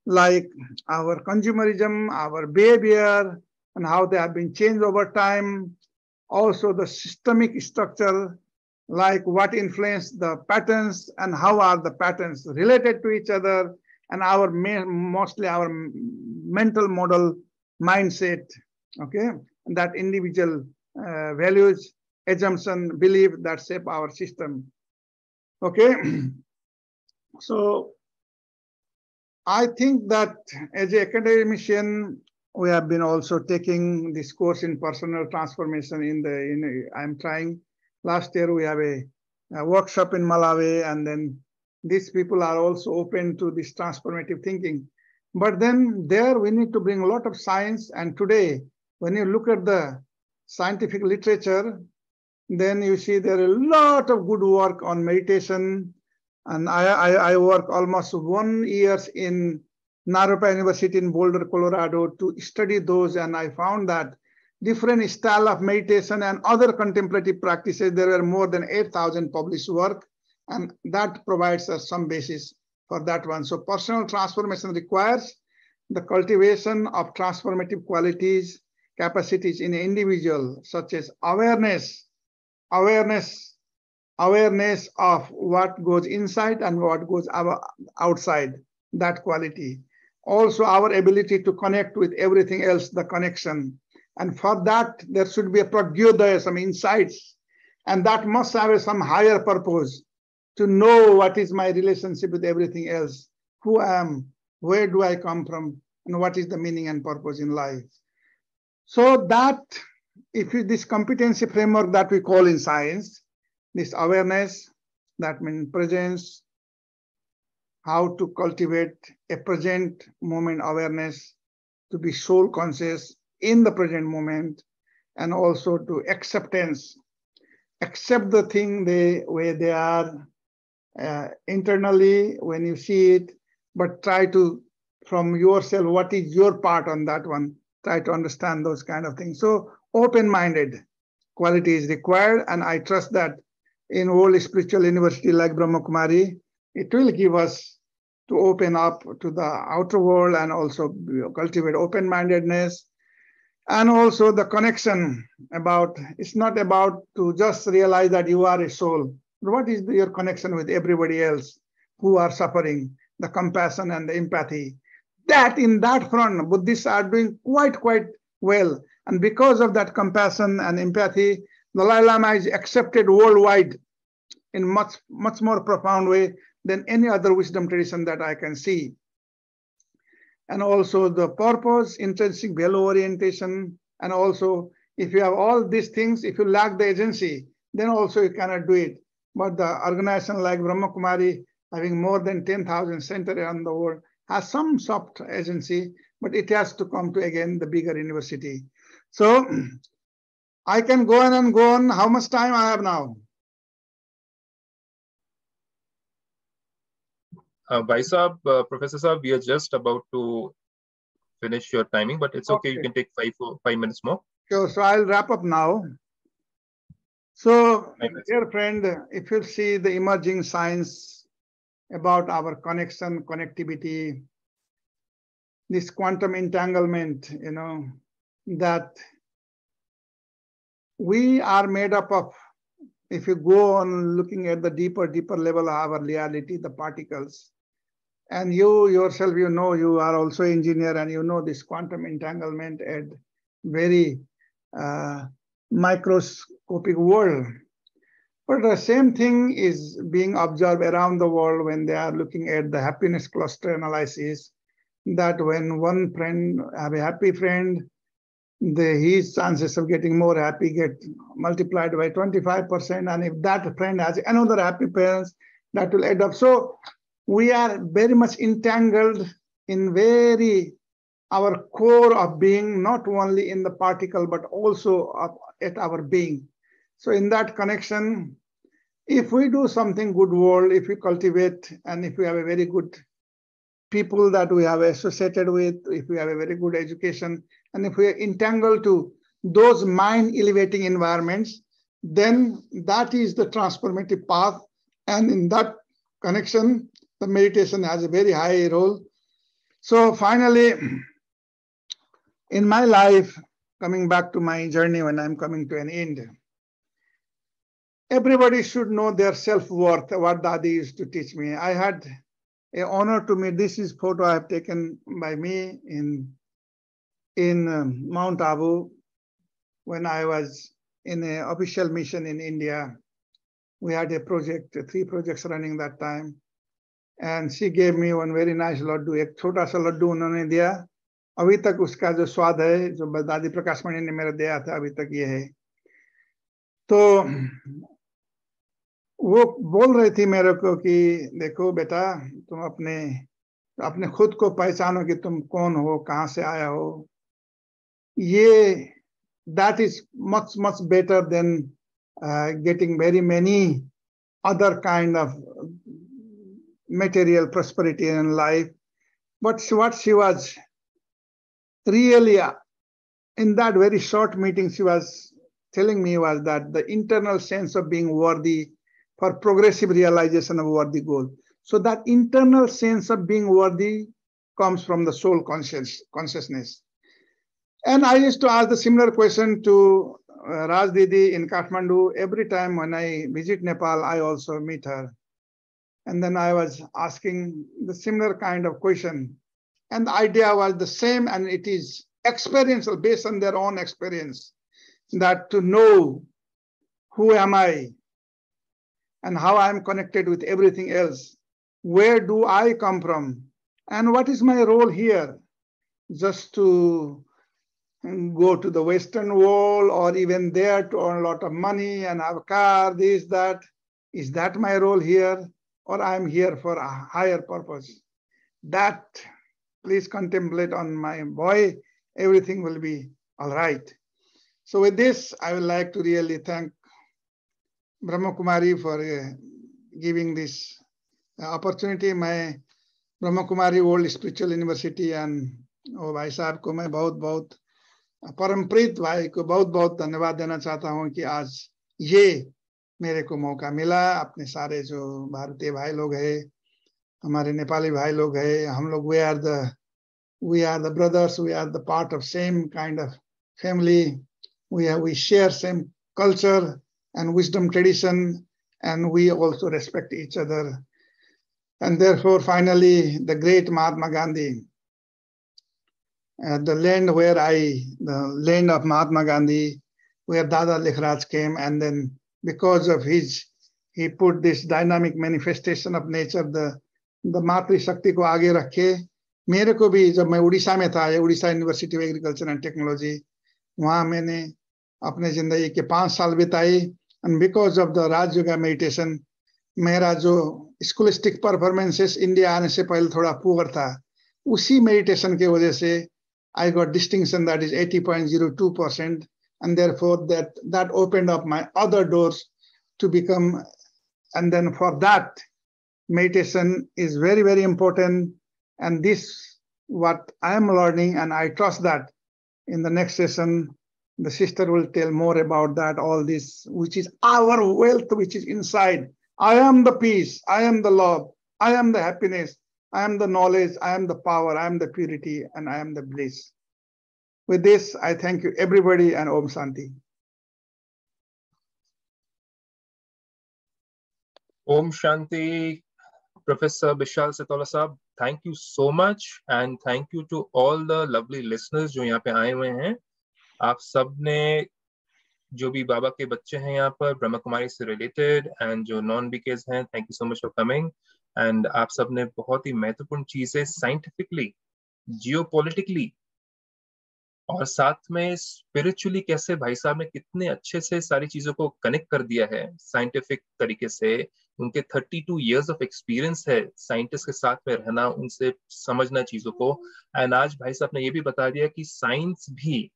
like our consumerism, our behavior, and how they have been changed over time. Also the systemic structure, like what influenced the patterns and how are the patterns related to each other, and our mostly our mental model mindset, okay, and that individual values, assumption, belief that shape our system, okay. So I think that as an academician, we have been also taking this course in personal transformation I'm trying. Last year we have a workshop in Malawi, and then these people are also open to this transformative thinking. But then there we need to bring a lot of science, and today when you look at the scientific literature, then you see there are a lot of good work on meditation. And I work almost 1 year in Naropa University in Boulder, Colorado to study those, and I found that different style of meditation and other contemplative practices, there were more than 8,000 published work, and that provides us some basis for that one. So personal transformation requires the cultivation of transformative qualities, capacities in an individual, such as awareness of what goes inside and what goes outside, that quality. Also our ability to connect with everything else, the connection. And for that, there should be a pragyodaya, some insights. And that must have some higher purpose, to know what is my relationship with everything else, who I am, where do I come from, and what is the meaning and purpose in life. So that, this competency framework that we call in science, this awareness, that means presence, how to cultivate a present moment awareness, to be soul conscious in the present moment, and also to acceptance. Accept the thing the way they are internally when you see it, but try to, from yourself, what is your part on that one? Try to understand those kind of things. So open-minded quality is required, and I trust that in World Spiritual University like Brahma Kumari, it will give us to open up to the outer world and also cultivate open-mindedness. And also the connection about, it's not about to just realize that you are a soul. What is your connection with everybody else who are suffering, the compassion and the empathy? That in that front, Buddhists are doing quite well. And because of that compassion and empathy, the Dalai Lama is accepted worldwide in much more profound way than any other wisdom tradition that I can see. And also the purpose, intrinsic value orientation, and also if you have all these things, if you lack the agency, then also you cannot do it. But the organization like Brahma Kumari, having more than 10,000 centers around the world, has some soft agency, but it has to come to, again, the bigger university. So I can go on and go on. How much time I have now? Bhai Saab, Professor Saab, we are just about to finish your timing, but it's okay. You can take 5 minutes more. Sure. So I'll wrap up now. So, dear friend, if you see the emerging science about our connection, connectivity, this quantum entanglement, that we are made up of, if you go on looking at the deeper level of our reality, the particles, and you yourself, you are also engineer, and you know this quantum entanglement at very microscopic world. But the same thing is being observed around the world when they are looking at the happiness cluster analysis, that when one friend have a happy friend, his chances of getting more happy get multiplied by 25%. And if that friend has another happy parents, that will add up. So we are very much entangled in our core of being, not only in the particle, but also at our being. So in that connection, if we do something good world, if we cultivate, and if we have a very good people that we have associated with, if we have a very good education, and if we are entangled to those mind-elevating environments, then that is the transformative path. And in that connection, the meditation has a very high role. So finally, in my life, coming back to my journey when I'm coming to an end, everybody should know their self-worth, what Dadi used to teach me. I had an honor to meet, this is photo I have taken by me in Mount Abu when I was in an official mission in India. We had a project, 3 projects running that time. And she gave me one very nice laddu, एक छोटा सा लड्डू उन्होंने दिया. अभी तक उसका जो स्वाद है, जो दादी प्रकाश मणि ने मेरे दिया था, अभी तक ये है. तो वो बोल रही थी मेरे को कि देखो बेटा, तुम अपने खुद को पहचानो कि तुम कौन हो, कहाँ से आया हो. ये that is much better than getting very many other kind of material prosperity in life. But what she was really, in that very short meeting, she was telling me was that the internal sense of being worthy for progressive realization of worthy goal. So that internal sense of being worthy comes from the soul consciousness. And I used to ask the similar question to Raj Didi in Kathmandu. Every time when I visit Nepal, I also meet her. And then I was asking the similar kind of question. And the idea was the same, and it is experiential, based on their own experience, that to know who am I and how I'm connected with everything else. Where do I come from? And what is my role here? Just to go to the Western world, or even there to earn a lot of money and have a car, this, that. Is that my role here? or I am here for a higher purpose. That please contemplate on my boy. Everything will be all right. So with this, I would like to really thank Brahma Kumari for giving this opportunity. मैं Brahma Kumari world spiritual university and और भाई साहब को मैं बहुत बहुत परमप्रीत भाई को बहुत बहुत धन्यवाद देना चाहता हूं कि आज ये मेरे को मौका मिला. अपने सारे जो भारतीय भाई लोग हैं, हमारे नेपाली भाई लोग हैं, हम लोग we are the brothers, we are the part of same kind of family. We share same culture and wisdom tradition, and we also respect each other. And therefore, finally, the great Mahatma Gandhi, the land of Mahatma Gandhi, where Dada Likhraj came, and then because of he put this dynamic manifestation of nature, the मातृ शक्ति को आगे रखे. मेरे को भी जब मैं उड़ीसा में था, Orissa university of agriculture and technology, वहां मैंने अपने जिंदगी के 5 साल बिताई. And because of the Rajyoga meditation, मेरा जो स्कूलिस्टिक परफॉर्मेंसेस इंडिया आने से पहले थोड़ा पुअर था, उसी मेडिटेशन के वजह से I got distinction, that is 80.02%, and therefore that opened up my other doors to become. And then for that, meditation is very, very important. And this what I am learning, and I trust that in the next session the sister will tell more about that, all this which is our wealth, which is inside. I am the peace, I am the love, I am the happiness, I am the knowledge, I am the power, I am the purity, and I am the bliss. With this, I thank you everybody, and Om Shanti. Om Shanti, Professor Bishal Sitaula Sahab, thank you so much, and thank you to all the lovely listeners जो यहाँ पे आए हुए हैं. आप सब ने, जो भी बाबा के बच्चे हैं यहाँ पर ब्रह्मा कुमारी से रिलेटेड, एंड जो नॉन बीकेज हैं, thank you so much for coming. And आप सब ने बहुत ही महत्वपूर्ण चीजें साइंटिफिकली, जियोपॉलिटिकली और साथ में स्पिरिचुअली कैसे भाई साहब ने कितने अच्छे से सारी चीजों को कनेक्ट कर दिया है साइंटिफिक तरीके से. उनके 32 इयर्स ऑफ एक्सपीरियंस है साइंटिस्ट के साथ में रहना, उनसे समझना चीजों को. एंड आज भाई साहब ने ये भी बता दिया कि साइंस भी,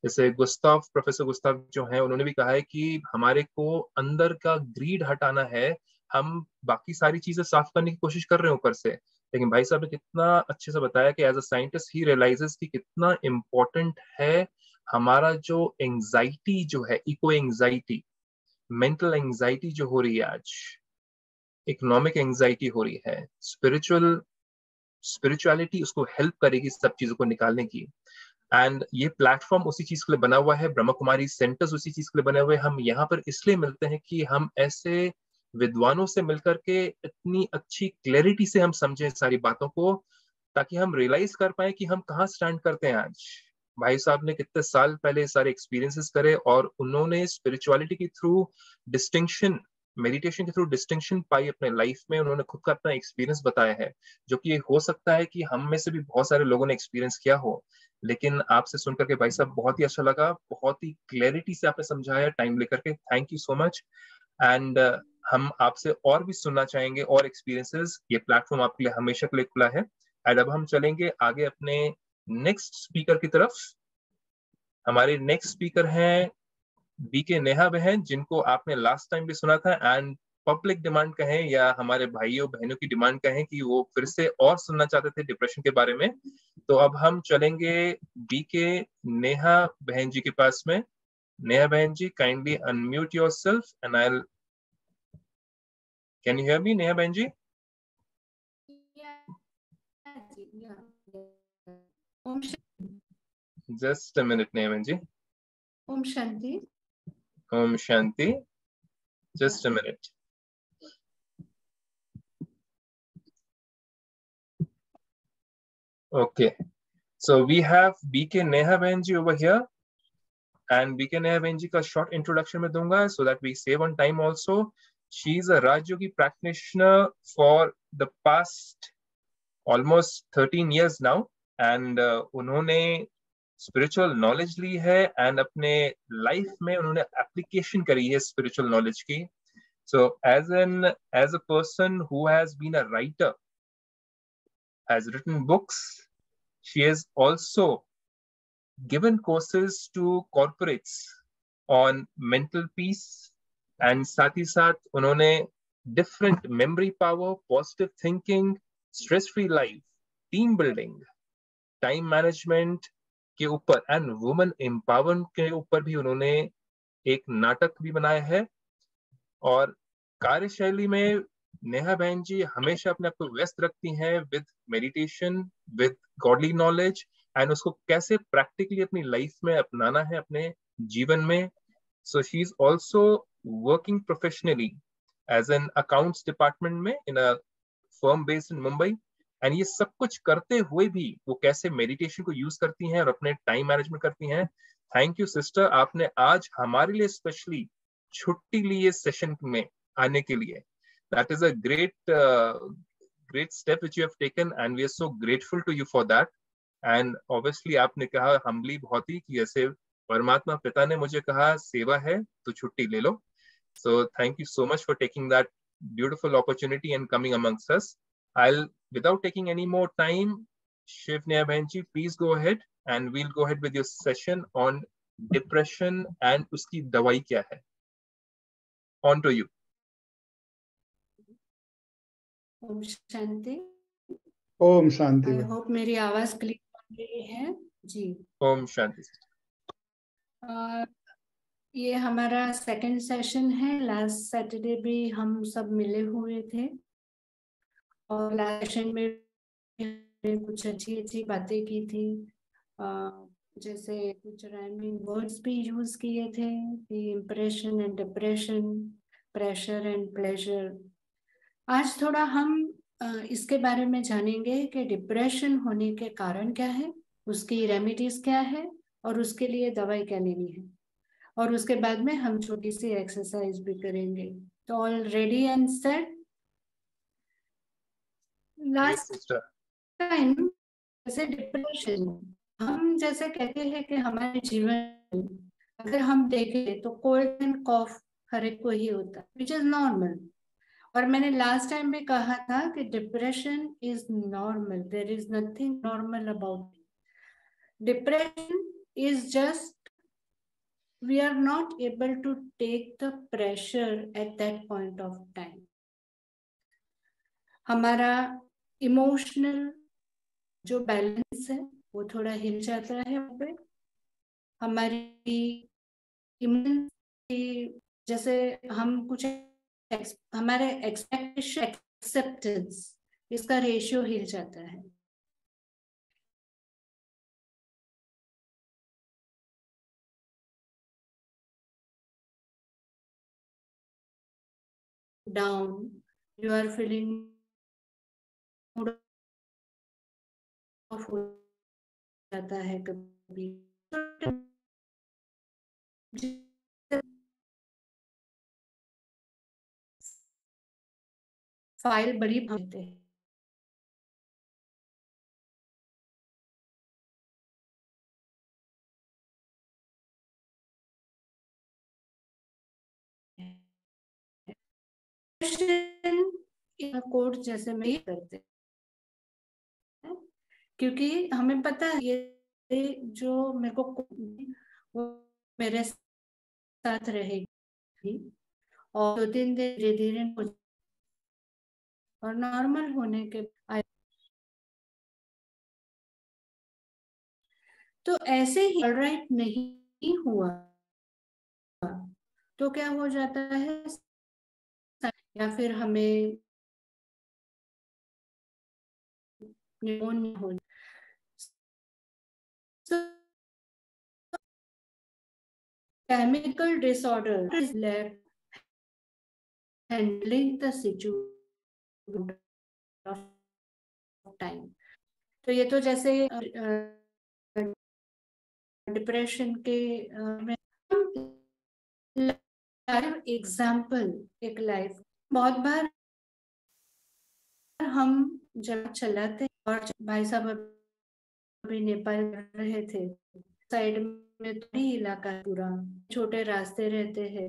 जैसे प्रोफेसर गुस्ताव जो है, उन्होंने भी कहा है कि हमारे को अंदर का ग्रीड हटाना है. हम बाकी सारी चीजें साफ करने की कोशिश कर रहे हैं ऊपर से, लेकिन भाई साहब ने कितना अच्छे से बताया कि एज अ साइंटिस्ट ही रियलाइजेस कि कितना इम्पोर्टेंट है हमारा जो एंजाइटी जो है, इको एंजाइटी, मेंटल एंजाइटी जो हो रही है आज, इकोनॉमिक एंजाइटी हो रही है, स्पिरिचुअलिटी उसको हेल्प करेगी सब चीजों को निकालने की. एंड ये प्लेटफॉर्म उसी चीज के लिए बना हुआ है, ब्रह्मा कुमारी सेंटर्स उसी चीज के लिए बने हुए हैं. हम यहाँ पर इसलिए मिलते हैं कि हम ऐसे विद्वानों से मिलकर के इतनी अच्छी क्लैरिटी से हम समझें सारी बातों को, ताकि हम रियलाइज कर पाए कि हम कहाँ स्टैंड करते हैं आज. भाई साहब ने कितने साल पहले सारे एक्सपीरियंसेस करे, और उन्होंने स्पिरिचुअलिटी के थ्रू डिस्टिंक्शन, मेडिटेशन के थ्रू डिस्टिंक्शन पाई अपने लाइफ में. उन्होंने खुद का अपना एक्सपीरियंस बताया है, जो कि हो सकता है कि हम में से भी बहुत सारे लोगों ने एक्सपीरियंस किया हो, लेकिन आपसे सुनकर के भाई साहब बहुत ही अच्छा लगा, बहुत ही क्लैरिटी से आपने समझाया टाइम लेकर के. Thank you so much. And हम आपसे और भी सुनना चाहेंगे और एक्सपीरियंसेस. ये प्लेटफॉर्म आपके लिए हमेशा के लिए खुला है. एंड अब हम चलेंगे आगे अपने नेक्स्ट स्पीकर की तरफ. हमारे नेक्स्ट स्पीकर हैं बीके नेहा बहन, जिनको आपने लास्ट टाइम भी सुना था, एंड पब्लिक डिमांड कहें या हमारे भाइयों बहनों की डिमांड कहें कि वो फिर से और सुनना चाहते थे डिप्रेशन के बारे में. तो अब हम चलेंगे बीके नेहा बहन जी के पास में. नेहा बहन ji, kindly unmute yourself and I can you hear me Neha बहन ji? Just a minute Neha बहन ji. Om Shanti. Om Shanti. Just a minute. Okay. So we have BK Neha Benji over here. And BK Neha Benji ka short introduction mein dunga so that we save on time also. She is a Raj Yogi practitioner for the past almost 13 years now. And उन्होंने spiritual knowledge ली है, and अपने life में उन्होंने application करी है spiritual knowledge की. So as a person who has been a writer, has written books, she has also given courses to corporates on mental peace, and साथ ही साथ उन्होंने different memory power, positive thinking, stress free life, team building, time management के ऊपर and women empowerment के ऊपर भी उन्होंने एक नाटक भी बनाया है। और कार्यशैली में नेहा बहन जी हमेशा अपने आप को व्यस्त रखती हैं with meditation, with godly knowledge, and उसको कैसे प्रैक्टिकली अपनी लाइफ में अपनाना है अपने जीवन में। So she is also working professionally as an accounts department में in a firm based in Mumbai. And ये सब कुछ करते हुए भी वो कैसे मेडिटेशन को यूज करती हैं और अपने टाइम मैनेजमेंट करती हैं। थैंक यू सिस्टर, आपने आज हमारे लिए स्पेशली छुट्टी ली है सेशन में आने के लिए। That is a great step which you have taken and we are so grateful to you for that. And obviously आपने कहा humbly बहुत ही कि जैसे परमात्मा पिता ने मुझे कहा सेवा है तो छुट्टी ले लो। So thank you so much for taking that beautiful opportunity and coming amongst us. I'll, without taking any more time, Shivneha Bhenji, please go ahead and we'll go ahead with your session on depression and uski dawai kya hai. On to you. Om Shanti. Om Shanti. I hope मेरी आवाज clear हो रही है जी। ओम शांति। ये हमारा second session है। Last Saturday भी हम सब मिले हुए थे और लास्ट सेशन में कुछ अच्छी बातें की थी, जैसे कुछ राइमिंग वर्ड्स भी यूज किए थे, impression and depression, pressure and pleasure. आज थोड़ा हम इसके बारे में जानेंगे कि डिप्रेशन होने के कारण क्या है, उसकी रेमेडीज क्या है और उसके लिए दवाई क्या लेनी है, और उसके बाद में हम छोटी सी एक्सरसाइज भी करेंगे। तो all ready and set. Last time जैसे डिप्रेशन, हम जैसे कहते हैं कि हमारे जीवन अगर हम देखें तो कोल्ड एंड कॉफ हर एक को ही होता है, विच इज नॉर्मल। और मैंने लास्ट टाइम भी कहा था कि depression is normal, there is nothing normal about it. Depression is just we are not able to take the pressure at that point of time. हमारा इमोशनल जो balance है वो थोड़ा हिल जाता है। पे हमारी जैसे हम कुछ हमारे एक्सपेक्टेशन एक्सेप्टेंस इसका रेशियो हिल जाता है। Down, you are feeling mood off हो जाता है कभी। फाइल बड़ी भरते हैं। कोड जैसे में करते हैं क्योंकि हमें पता है ये जो मेरे को वो मेरे साथ रहेगी और 2-3 दिन धीरे धीरे और नॉर्मल होने के तो ऐसे ही ऑलराइट नहीं हुआ तो क्या हो जाता है, या फिर हमें निमोनिया हो। Chemical disorder is left handling the situation of time. तो ये तो जैसे डिप्रेशन के लाइव एग्जाम्पल, एक लाइफ बहुत बार हम जब चलाते और भाई साहब अभी नेपाल रहे थे, साइड में थोड़ी इलाका पूरा छोटे रास्ते रहते हैं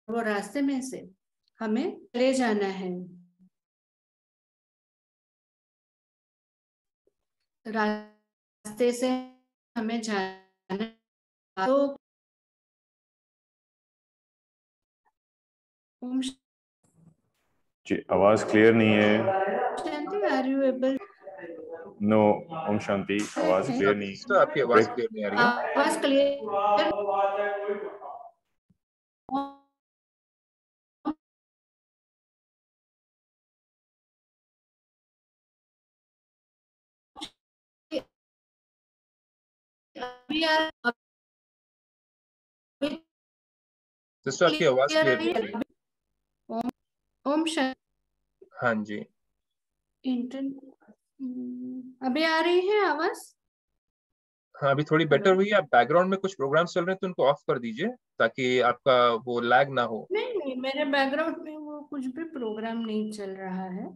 वो रास्ते में से हमें चले जाना है, रास्ते से हमें जाना है। तो ओम जी, आवाज क्लियर नहीं है। शांति, are you able? No, Om Shanti, आवाज क्लियर नहीं। सिस्टर आपकी आवाज क्लियर नहीं आ रही है। आवाज क्लियर? सिस्टर आपकी आवाज क्लियर नहीं आ रही है। ओम शांति। हाँ जी, अभी आ रही है आवाज? हाँ अभी थोड़ी बेटर हुई है। आप बैकग्राउंड में कुछ प्रोग्राम्स चल रहे हैं तो उनको ऑफ कर दीजिए ताकि आपका वो लैग ना हो। नहीं, मेरे बैकग्राउंड में वो कुछ भी प्रोग्राम नहीं चल रहा है।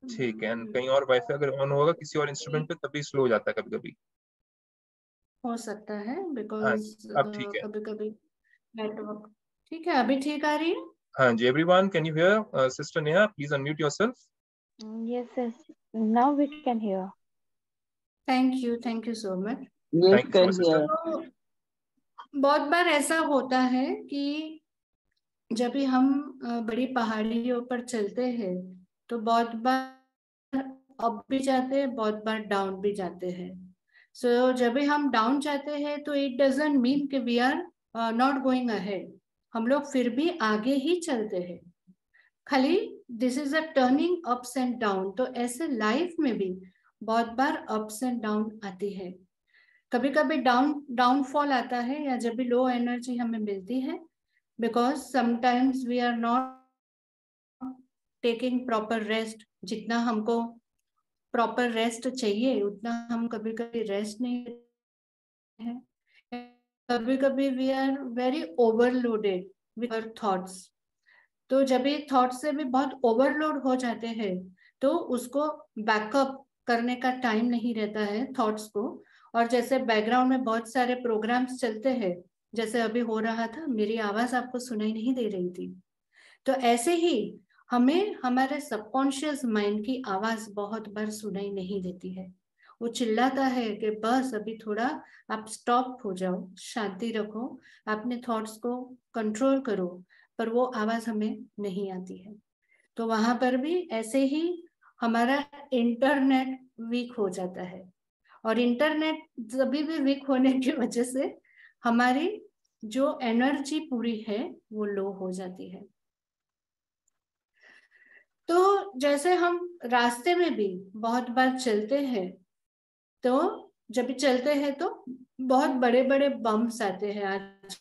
ठीक है, कहीं और वाईफाई अगर ऑन होगा किसी और इंस्ट्रूमेंट पे तभी स्लो हो जाता है कभी कभी। हो सकता है, हाँ बिकॉज जी, अब ठीक है। कभी कभी नेटवर्क। ठीक है, अभी ठीक आ रही है? हाँ जी, everyone can you hear sister Neha? Please unmute yourself. Yes, yes. Now we can hear. Thank you so much. Thank you so much sister. बहुत बार ऐसा होता है कि जब भी हम बड़ी पहाड़ियों पर चलते हैं तो बहुत बार अप भी जाते हैं, बहुत बार डाउन भी जाते हैं। सो जब भी हम डाउन जाते हैं तो इट डजंट मीन कि we are not going ahead, हम लोग फिर भी आगे ही चलते हैं। खाली this is a turning ups and down. तो ऐसे लाइफ में भी बहुत बार अप्स एंड डाउन आती है। कभी कभी डाउनफॉल आता है, या जब भी लो एनर्जी हमें मिलती है, because sometimes we are not taking proper rest. जितना हमको प्रॉपर रेस्ट चाहिए उतना हम कभी कभी रेस्ट नहीं लेते हैं। कभी कभी we are very overloaded with our thoughts. तो जब ये थॉट से भी बहुत ओवरलोड हो जाते हैं तो उसको बैकअप करने का टाइम नहीं रहता है थॉट्स को। और जैसे बैकग्राउंड में बहुत सारे प्रोग्राम्स चलते हैं, जैसे अभी हो रहा था, मेरी आवाज आपको सुनाई नहीं दे रही थी। तो ऐसे ही हमें हमारे सबकॉन्शियस माइंड की आवाज बहुत बार सुनाई नहीं देती है। वो चिल्लाता है कि बस अभी थोड़ा आप स्टॉप हो जाओ, शांति रखो, अपने थॉट्स को कंट्रोल करो, पर वो आवाज हमें नहीं आती है। तो वहां पर भी ऐसे ही हमारा इंटरनेट वीक हो जाता है। और इंटरनेट सभी भी वीक होने की वजह से हमारी जो एनर्जी पूरी है वो लो हो जाती है। तो जैसे हम रास्ते में भी बहुत बार चलते हैं, तो जब भी चलते हैं तो बहुत बड़े बड़े बम्प्स आते हैं आजकल।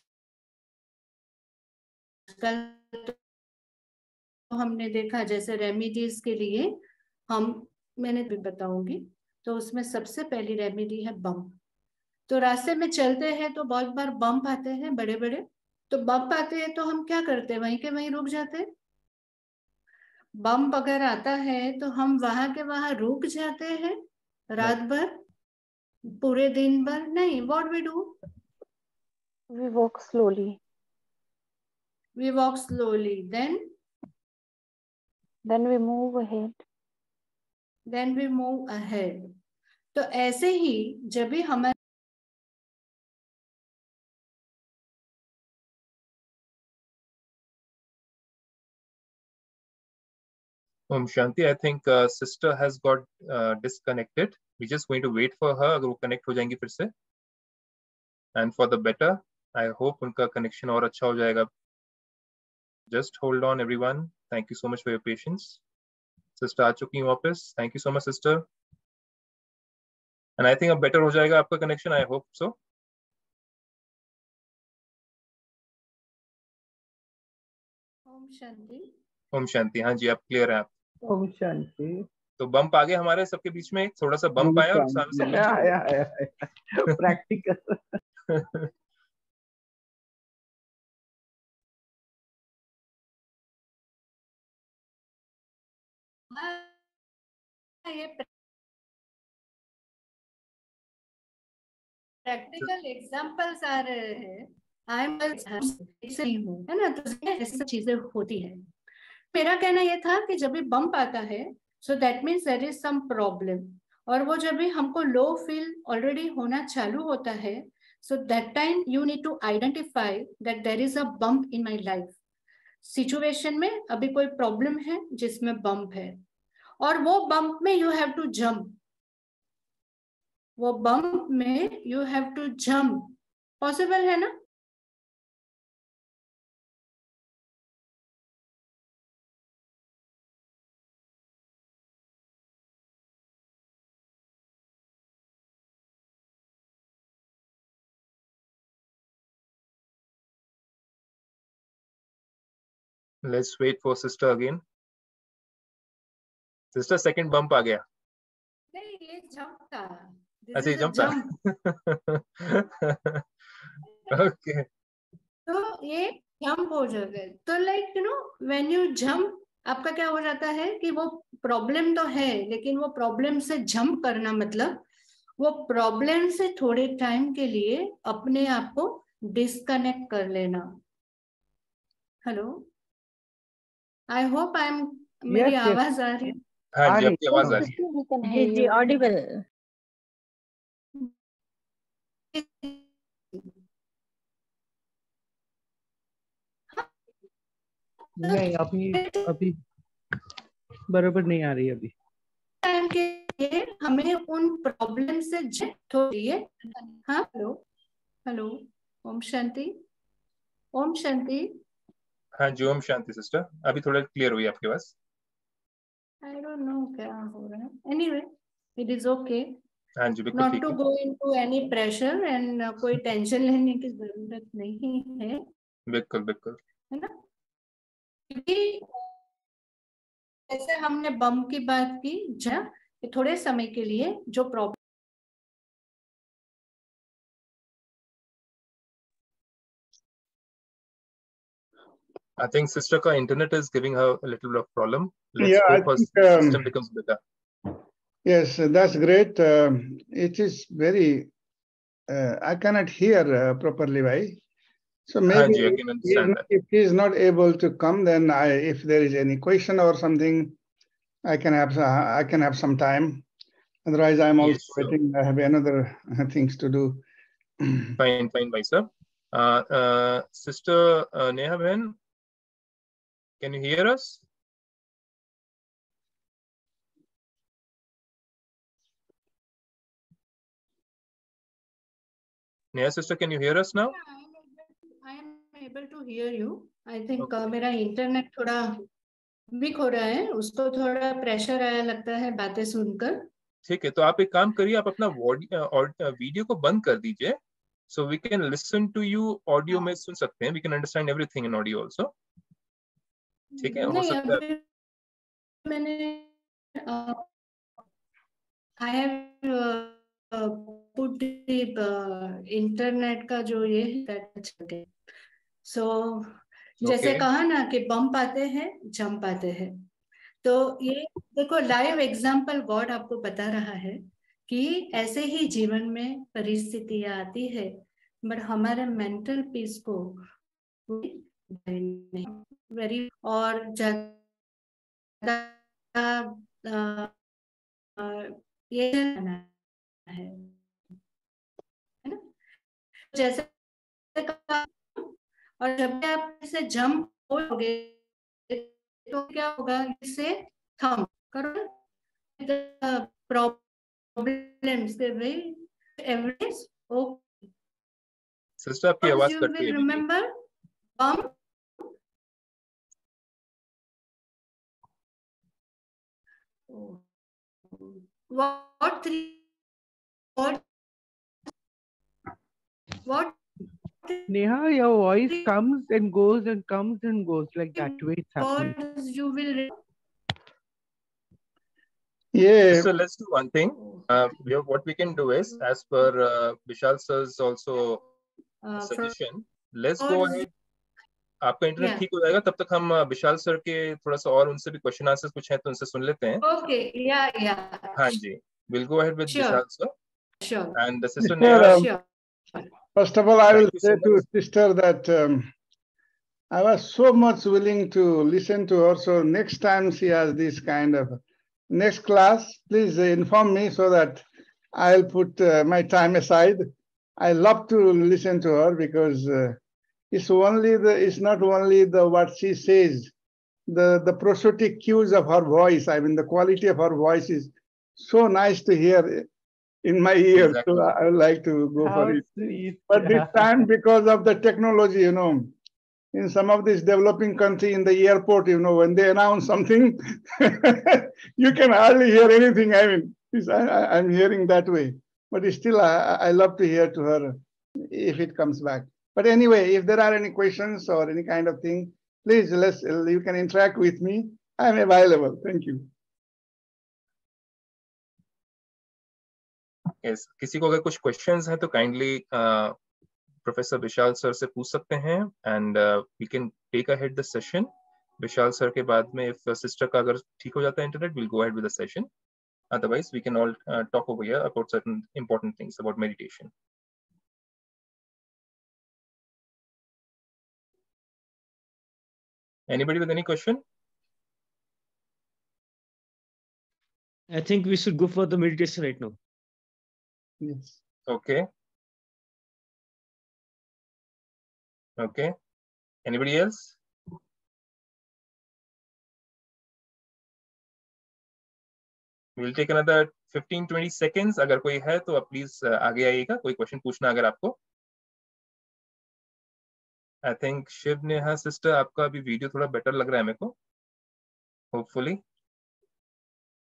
तो हमने देखा, जैसे रेमेडीज के लिए मैंने भी बताऊंगी। तो उसमें सबसे पहली रेमेडी है बम्प। तो रास्ते में चलते हैं तो बहुत बार बम्प आते हैं बड़े बड़े। तो बम्प आते हैं तो हम क्या करते हैं, वहीं के वहीं रुक जाते हैं। बम्प अगर आता है तो हम वहां के वहां रुक जाते हैं रात भर, पूरे दिन भर नहीं। What we do? We walk slowly. We walk slowly, Then we move ahead. we move ahead. तो ऐसे ही जब भी हमारे Om Shanti, I think sister has got disconnected. We're just going to wait for her. अगर वो connect हो जाएंगी फिर से, and for the better. I hope उनका connection और अच्छा हो जाएगा. Just hold on, everyone. Thank you so much for your patience. Sister आ चुकी हैं वापस. Thank you so much, sister. And I think अब better हो जाएगा आपका connection. I hope so. ओम शांति। ओम शांति, हाँ जी, आप क्लियर हैं आप? ओम शांति। तो बम्प आ गए हमारे सबके बीच में, थोड़ा सा बम्प आया और प्रैक्टिकल। ये प्रैक्टिकल एग्जांपल्स आ रहे हैं नहीं हूँ, है ना, तो ऐसी चीजें होती है। मेरा कहना यह था कि जब भी बम्प आता है, so that means there is some problem, और वो जब भी हमको लो फील ऑलरेडी होना चालू होता है, so that time you need to identify that there is a bump in my life. Situation में अभी कोई प्रॉब्लम है जिसमें बम्प है, और वो बम्प में यू हैव टू जंप, वो बम्प में you have to jump. Possible है ना? Let's wait for sister again. Sister, second bump आ गया। नहीं, ये जंप था। अच्छा, ये जंप था। Okay. तो ये जंप हो जाता है। तो like you know when you jump, आपका क्या हो जाता है कि वो प्रॉब्लम तो है, लेकिन वो प्रॉब्लम से जंप करना मतलब वो प्रॉब्लम से थोड़े टाइम के लिए अपने आप को डिस्कनेक्ट कर लेना। Hello, I hope I am, मेरी आवाज आ रही है? हाँ जी, आपकी आवाज आ रही है। जी, ऑडिबल। नहीं, अभी बराबर नहीं आ रही अभी। टाइम के लिए हमें उन प्रॉब्लम से थोड़ी है। हाँ, हेलो हेलो, ओम शांति, ओम शांति। हाँ जी, ओम शांति सिस्टर, अभी थोड़ा क्लियर हुई आपकी आवाज। आई डोंट नो क्या हो रहा है। Anyway, it is okay. हाँ जी, बिल्कुल नॉट ठीक टू है। Go into any pressure and कोई टेंशन लेने की जरूरत नहीं है, बिल्कुल बिल्कुल। है ना? क्योंकि जैसे हमने बम की बात की, कि थोड़े समय के लिए जो प्रॉब्लम, I think sister का internet is giving her a little bit of problem. Let's Yeah, I hope her think, system becomes better. yes, that's great. It is very, I cannot hear properly, why? So हाँ maybe जी, I can understand that. if he is not able to come, then if there is any question or something, I can have some time. Otherwise, I'm also Yes, sure. waiting. I have another things to do. Fine, भाई साहब। Sister Neha बहन, can you hear us? Neha sister, can you hear us now? I am able to hear you. I think मेरा internet थोड़ा week हो रहा है, उसको थोड़ा प्रेशर आया लगता है बातें सुनकर। ठीक है, तो आप एक काम करिए, आप अपना वीडियो को बंद कर दीजिए, so we can listen to you audio में सुन सकते हैं, we can understand everything in audio also. ठीक है, हो सकता है। मैंने I have put the internet का जो ये है, so जैसे कहा ना कि बम्प आते हैं, जंप आते हैं, तो ये देखो लाइव एग्जांपल गॉड आपको बता रहा है कि ऐसे ही जीवन में परिस्थितियां आती है, बट हमारे मेंटल पीस को वेरी और ज्यादा ये है ना, जैसे और जब भी आप इसे जंप होगे तो क्या होगा, इससे थम करो प्रॉब्लम्स के वे एवरेज ओके। सिस्टर आपकी आवाज कट रही है। Remember bomb, what three, what Neha, your voice comes and goes and comes and goes like that way it's happening. you will Yeah. So let's do one thing. What we can do is, as per Bishal sir's also suggestion, let's go ahead. आपका internet ठीक हो जाएगा, तब तक हम विशाल sir के थोड़ा सा और उनसे भी क्वेश्चन आंसर्स कुछ है तो उनसे सुन लेते हैं। ओके, या हाँ जी, we'll go ahead with Bishal sir. Sure. And the sister Neha. Sure. First of all, I will Thank you so say to much. sister that I was so much willing to listen to her. So next time she has this kind of next class, please inform me so that I'll put my time aside. I love to listen to her because it's not only the what she says, the prosthetic cues of her voice. I mean, the quality of her voice is so nice to hear in my ear. Exactly. So I would like to go How for it. sweet. But this time, because of the technology, in some of these developing country in the airport, when they announce something, you can hardly hear anything. I mean, I'm hearing that way. But still, I love to hear to her if it comes back. But anyway, if there are any questions or any kind of thing, please, you can interact with me. I'm available. Thank you. Yes. किसी को अगर कुछ questions हैं तो kindly Professor Bishal sir से पूछ सकते हैं and we can take ahead the session. Bishal sir के बाद में if sister का अगर ठीक हो जाता है internet, we'll go ahead with the session. Otherwise, we can all talk over here about certain important things about meditation. Anybody with any question? I think we should go for the meditation right now. Yes. Okay. Okay. Anybody else? We'll take another 15-20 seconds. अगर कोई है तो आप please आगे आइएगा, कोई question पूछना अगर आपको. I think शिवनेहा सिस्टर आपका अभी वीडियो थोड़ा बेटर लग रहा है मेरे को. Hopefully.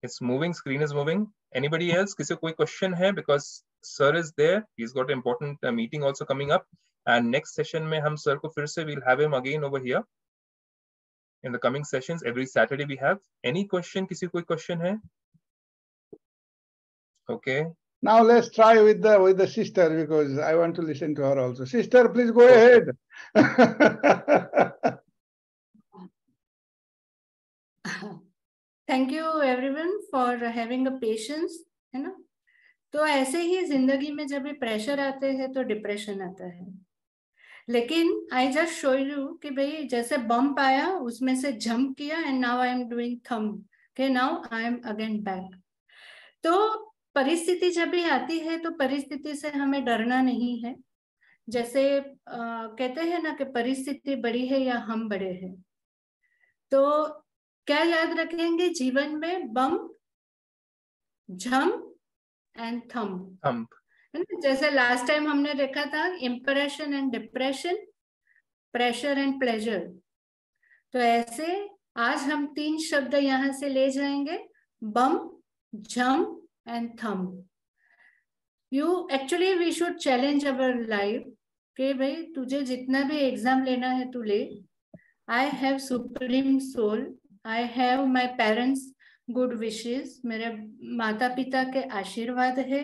It's moving, screen is moving. Anybody else? किसी को कोई question है? Because sir is there. He's got an important meeting also coming up. And next session में हम sir को फिर से we'll have him again over here. In the coming sessions, every Saturday we have. Any question? किसी को कोई question है? Okay. Now let's try with the sister because I want to listen to her also. Sister, please go ahead. Thank you everyone for having a patience, है ना. तो ऐसे ही जिंदगी में जब भी प्रेशर आते हैं तो डिप्रेशन आता है. लेकिन आई जस्ट शो यू कि भाई जैसे बम्प आया उसमें से जंप किया and now I am doing thumb. Okay, now I am again back. तो परिस्थिति जब भी आती है तो परिस्थिति से हमें डरना नहीं है. जैसे कहते हैं ना कि परिस्थिति बड़ी है या हम बड़े हैं. तो क्या याद रखेंगे जीवन में? Bump, jump and thumb. जैसे लास्ट टाइम हमने देखा था impression and depression, pressure and pleasure. तो ऐसे आज हम 3 शब्द यहां से ले जाएंगे, bump, jump and thumb. Actually we should challenge our life कि भाई तुझे जितना भी एग्जाम लेना है तू ले. I have supreme soul, I have my parents good wishes. मेरे माता पिता के आशीर्वाद है,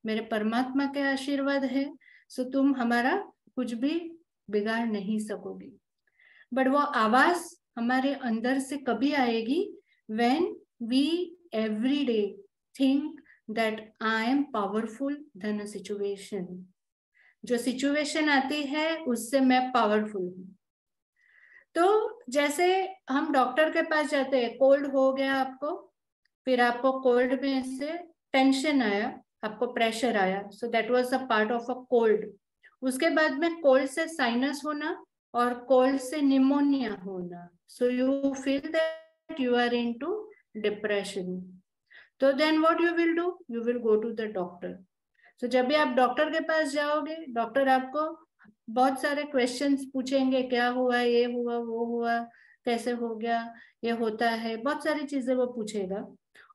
मेरे परमात्मा के आशीर्वाद है. सो तुम हमारा कुछ भी बिगाड़ नहीं सकोगी. बट वो आवाज हमारे अंदर से कभी आएगी when we every day think that I am powerful then a situation. जो सिचुएशन आती है उससे मैं पावरफुल हूँ. तो जैसे हम डॉक्टर के पास जाते हैं, कोल्ड हो गया आपको, फिर आपको कोल्ड में से टेंशन आया, आपको प्रेशर आया, so that was a part of a cold. उसके बाद में कोल्ड से साइनस होना और कोल्ड से निमोनिया होना. So you feel that you are into depression. तो then what you will do? You will go to the doctor. So जब भी आप डॉक्टर के पास जाओगे, डॉक्टर आपको बहुत सारे क्वेश्चंस पूछेंगे, क्या हुआ, ये हुआ, वो हुआ, कैसे हो गया, ये होता है, बहुत सारी चीजें वो पूछेगा.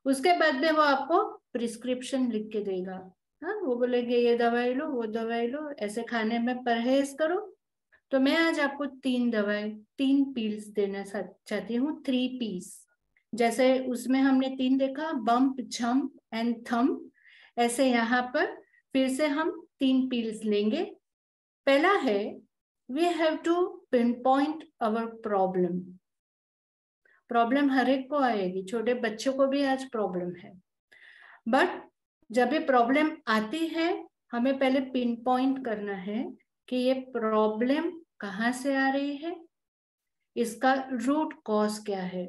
उसके बाद में वो आपको प्रिस्क्रिप्शन लिख के देगा. हाँ, वो बोलेंगे ये दवाई लो, वो दवाई लो, ऐसे खाने में परहेज करो. तो मैं आज आपको 3 पील्स देना चाहती हूँ, 3 पीस. जैसे उसमें हमने 3 देखा, बम्प, जंप एंड थंब. ऐसे यहाँ पर फिर से हम 3 पील्स लेंगे. पहला है we have to pinpoint our problem. Problem हर एक को आएगी, छोटे बच्चों को भी आज प्रॉब्लम है. बट जब भी प्रॉब्लम आती है हमें पहले पिन पॉइंट करना है कि ये प्रॉब्लम कहाँ से आ रही है, इसका रूट कॉज क्या है।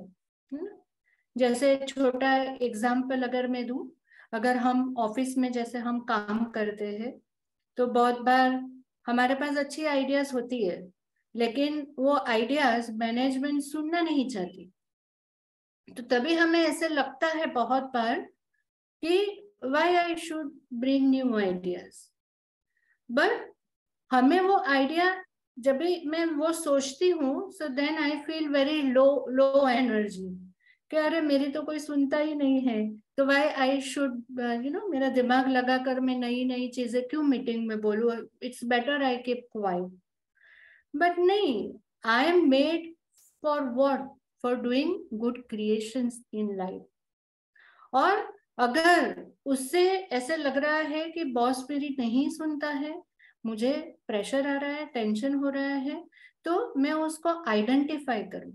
जैसे छोटा एग्जाम्पल अगर मैं दूं, अगर हम ऑफिस में जैसे हम काम करते हैं तो बहुत बार हमारे पास अच्छी आइडियाज होती है, लेकिन वो आइडियाज मैनेजमेंट सुनना नहीं चाहती। तो तभी हमें ऐसे लगता है बहुत बार कि why I should bring new ideas, but हमें वो आइडिया जब भी मैं वो सोचती हूँ, so then I feel very low energy कि अरे मेरी तो कोई सुनता ही नहीं है, तो व्हाई आई शुड मेरा दिमाग लगाकर मैं नई नई चीजें क्यों मीटिंग में बोलूँ, it's better I keep quiet. But नहीं, I am made for what, for doing good creations in life. और अगर उससे ऐसे लग रहा है कि बॉस मेरी नहीं सुनता है, मुझे प्रेशर आ रहा है, टेंशन हो रहा है, तो मैं उसको आइडेंटिफाई करूं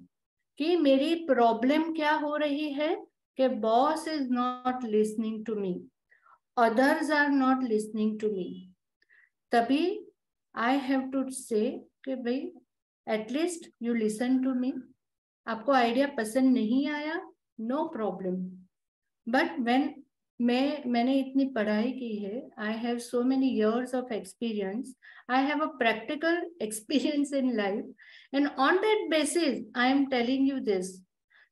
कि मेरी प्रॉब्लम क्या हो रही है, कि boss is not listening to me, others are not listening to me. तभी आई हैव टू से कि भाई at least you listen to me. आपको आइडिया पसंद नहीं आया, नो प्रॉब्लम, बट व्हेन मैंने इतनी पढ़ाई की है, I have so many years of experience, I have a practical experience in life, and on that basis I am telling you this.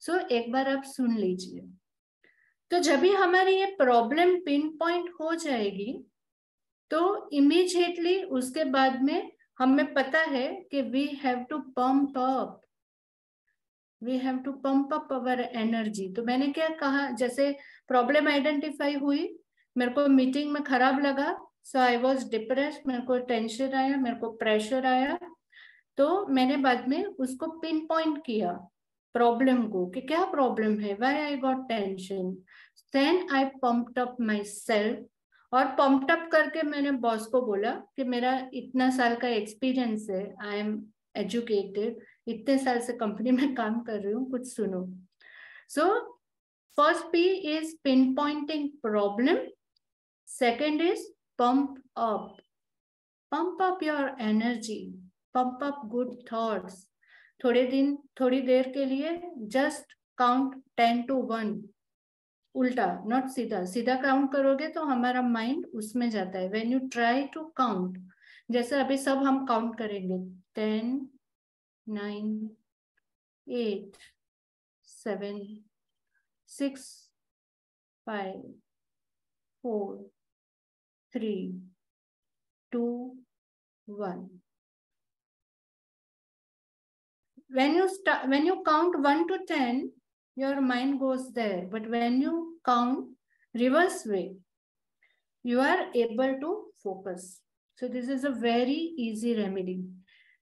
So एक बार आप सुन लीजिए। तो जब भी हमारी ये प्रॉब्लम पिन पॉइंट हो जाएगी, तो इमीडिएटली उसके बाद में हमें पता है कि we have to pump up, we have to pump up our energy. तो मैंने क्या कहा, जैसे प्रॉब्लम आइडेंटिफाई हुई, मेरे को मीटिंग में खराब लगा, सो आई वाज डिप्रेस्ड, मेरे को टेंशन आया, मेरे को प्रेशर आया, तो मैंने बाद में उसको पिन पॉइंट किया प्रॉब्लम को कि क्या प्रॉब्लम है, why I got tension. Then I pumped up my self, और पंप्ड अप करके मैंने बॉस को बोला कि मेरा इतना साल का एक्सपीरियंस है, आई एम एजुकेटेड, इतने साल से कंपनी में काम कर रही हूँ, कुछ सुनो। So first P is pin pointing problem, second is pump up your energy, pump up good thoughts. थोड़ी देर के लिए जस्ट काउंट 10 to 1, उल्टा, नॉट सीधा। सीधा काउंट करोगे तो हमारा माइंड उसमें जाता है। When you try to count, जैसे अभी सब हम काउंट करेंगे, 10, 9, 8, 7, 6, 5, 4, 3, 2, 1. When you count 1 to 10, your mind goes there. But when you count reverse way, you are able to focus. So this is a very easy remedy.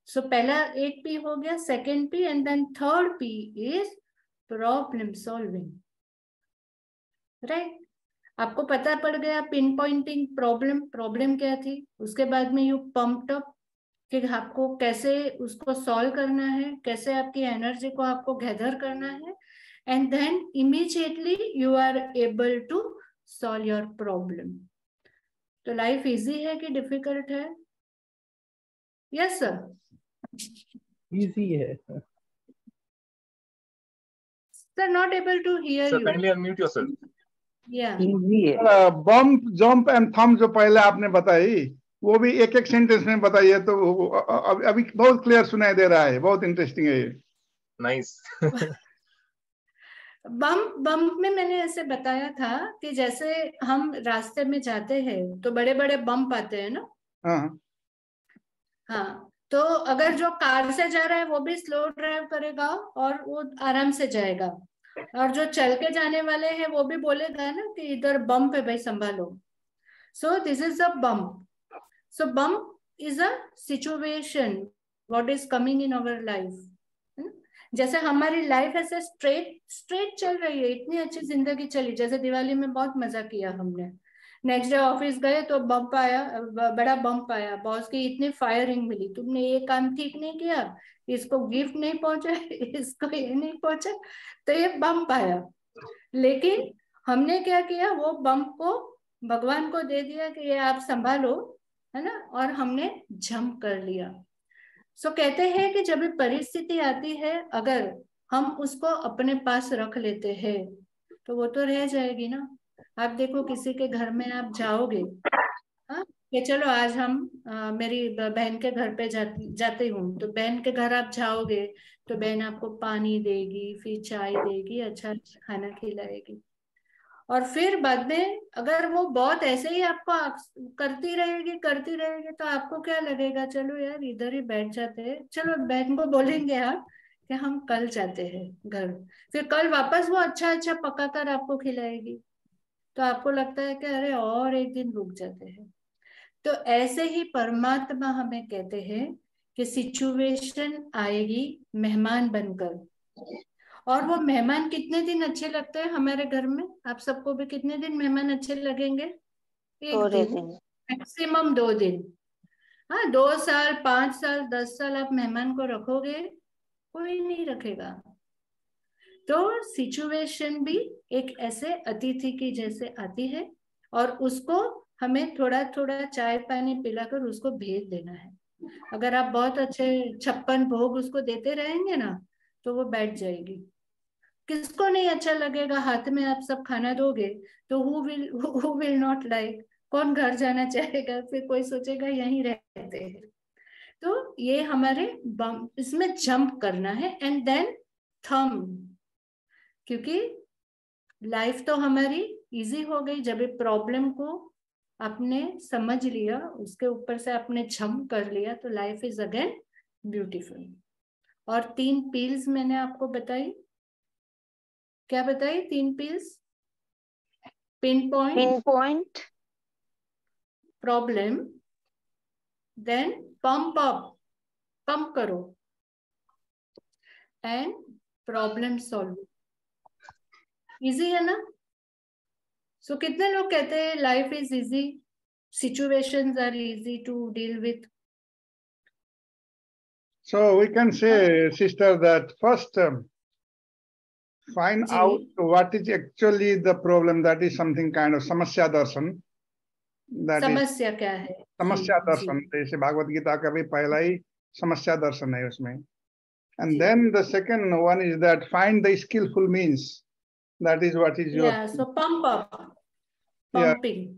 So पहला एक P हो गया, second P, and then third P is problem solving. Right? आपको पता पड़ गया pin pointing problem क्या थी, उसके बाद में यू पंप्ड अप कि आपको कैसे उसको सॉल्व करना है, कैसे आपकी एनर्जी को आपको गैदर करना है, and then immediately you are able to solve your problem. तो लाइफ इजी है कि डिफिकल्ट है? यस सर, इजी है sir. Not able to hear you, kindly unmute yourself. या इजी है। बम्प जंप एंड थम जो पहले आपने बताई, वो भी एक एक सेंटेंस में बताइए, तो अभी बहुत क्लियर सुनाई दे रहा है, बहुत इंटरेस्टिंग है ये। नाइस। बम्प में मैंने ऐसे बताया था कि जैसे हम रास्ते में जाते हैं तो बड़े बड़े बम्प आते हैं ना। हाँ, तो अगर जो कार से जा रहा है वो भी स्लो ड्राइव करेगा और वो आराम से जाएगा, और जो चल के जाने वाले हैं वो भी बोलेगा ना कि इधर बम्प है भाई, संभालो। So this is a bump. So bump is a situation what is coming in our life. जैसे हमारी लाइफ ऐसे स्ट्रेट चल रही है, इतनी अच्छी जिंदगी चली, जैसे दिवाली में बहुत मजा किया हमने, नेक्स्ट डे ऑफिस गए तो बम्प आया, बड़ा बम्प आया, बॉस की इतनी फायरिंग मिली, तुमने ये काम ठीक नहीं किया, इसको गिफ्ट नहीं पहुंचा, इसको ये नहीं पहुंचा, तो ये बम्प आया। लेकिन हमने क्या किया, वो बम्प को भगवान को दे दिया कि ये आप संभालो, है ना, और हमने जंप कर लिया। सो कहते हैं कि जब भी परिस्थिति आती है, अगर हम उसको अपने पास रख लेते हैं तो वो तो रह जाएगी ना। आप देखो किसी के घर में आप जाओगे, हाँ, कि चलो आज हम मेरी बहन के घर पे जाते हूँ, तो बहन के घर आप जाओगे तो बहन आपको पानी देगी, फिर चाय देगी, अच्छा खाना खिलाएगी। और फिर बाद में अगर वो बहुत ऐसे ही आपको करती रहेगी तो आपको क्या लगेगा, चलो यार इधर ही बैठ जाते हैं, चलो बहन को बोलेंगे आप कि हम कल जाते हैं घर, फिर कल वापस वो अच्छा अच्छा पका कर आपको खिलाएगी, तो आपको लगता है कि अरे और एक दिन रुक जाते हैं। तो ऐसे ही परमात्मा हमें कहते हैं कि सिचुएशन आएगी मेहमान बनकर, और वो मेहमान कितने दिन अच्छे लगते हैं हमारे घर में, आप सबको भी कितने दिन मेहमान अच्छे लगेंगे? एक दिन, मैक्सिमम 2 दिन। हाँ, 2 साल, 5 साल, 10 साल आप मेहमान को रखोगे, कोई नहीं रखेगा। तो सिचुएशन भी एक ऐसे अतिथि की जैसे आती है, और उसको हमें थोड़ा थोड़ा चाय पानी पिलाकर उसको भेज देना है। अगर आप बहुत अच्छे 56 भोग उसको देते रहेंगे ना, तो वो बैठ जाएगी। किसको नहीं अच्छा लगेगा, हाथ में आप सब खाना दोगे तो हु विल नॉट लाइक, कौन घर जाना चाहेगा, फिर कोई सोचेगा यहीं रहते हैं। तो ये हमारे इसमें जंप करना है, एंड देन थम, क्योंकि लाइफ तो हमारी इजी हो गई जब प्रॉब्लम को आपने समझ लिया, उसके ऊपर से आपने जंप कर लिया, तो लाइफ इज अगेन ब्यूटीफुल। और 3 पील्स मैंने आपको बताई, क्या बताई? 3 P's: pin point, problem, then pump up, pump करो, एंड प्रॉब्लम सॉल्व। इजी है ना? सो कितने लोग कहते हैं life is easy, situations are easy to deal with? So we can say, sister, that first find out what is actually the problem. That is something kind of samasya darshan. समस्या क्या है? समस्या दर्शन, जैसे भागवत गीता का भी पहला ही समस्या दर्शन है उसमें. And then the second one is that find the skillful means. That is what is your... Yeah, so pump up, pumping.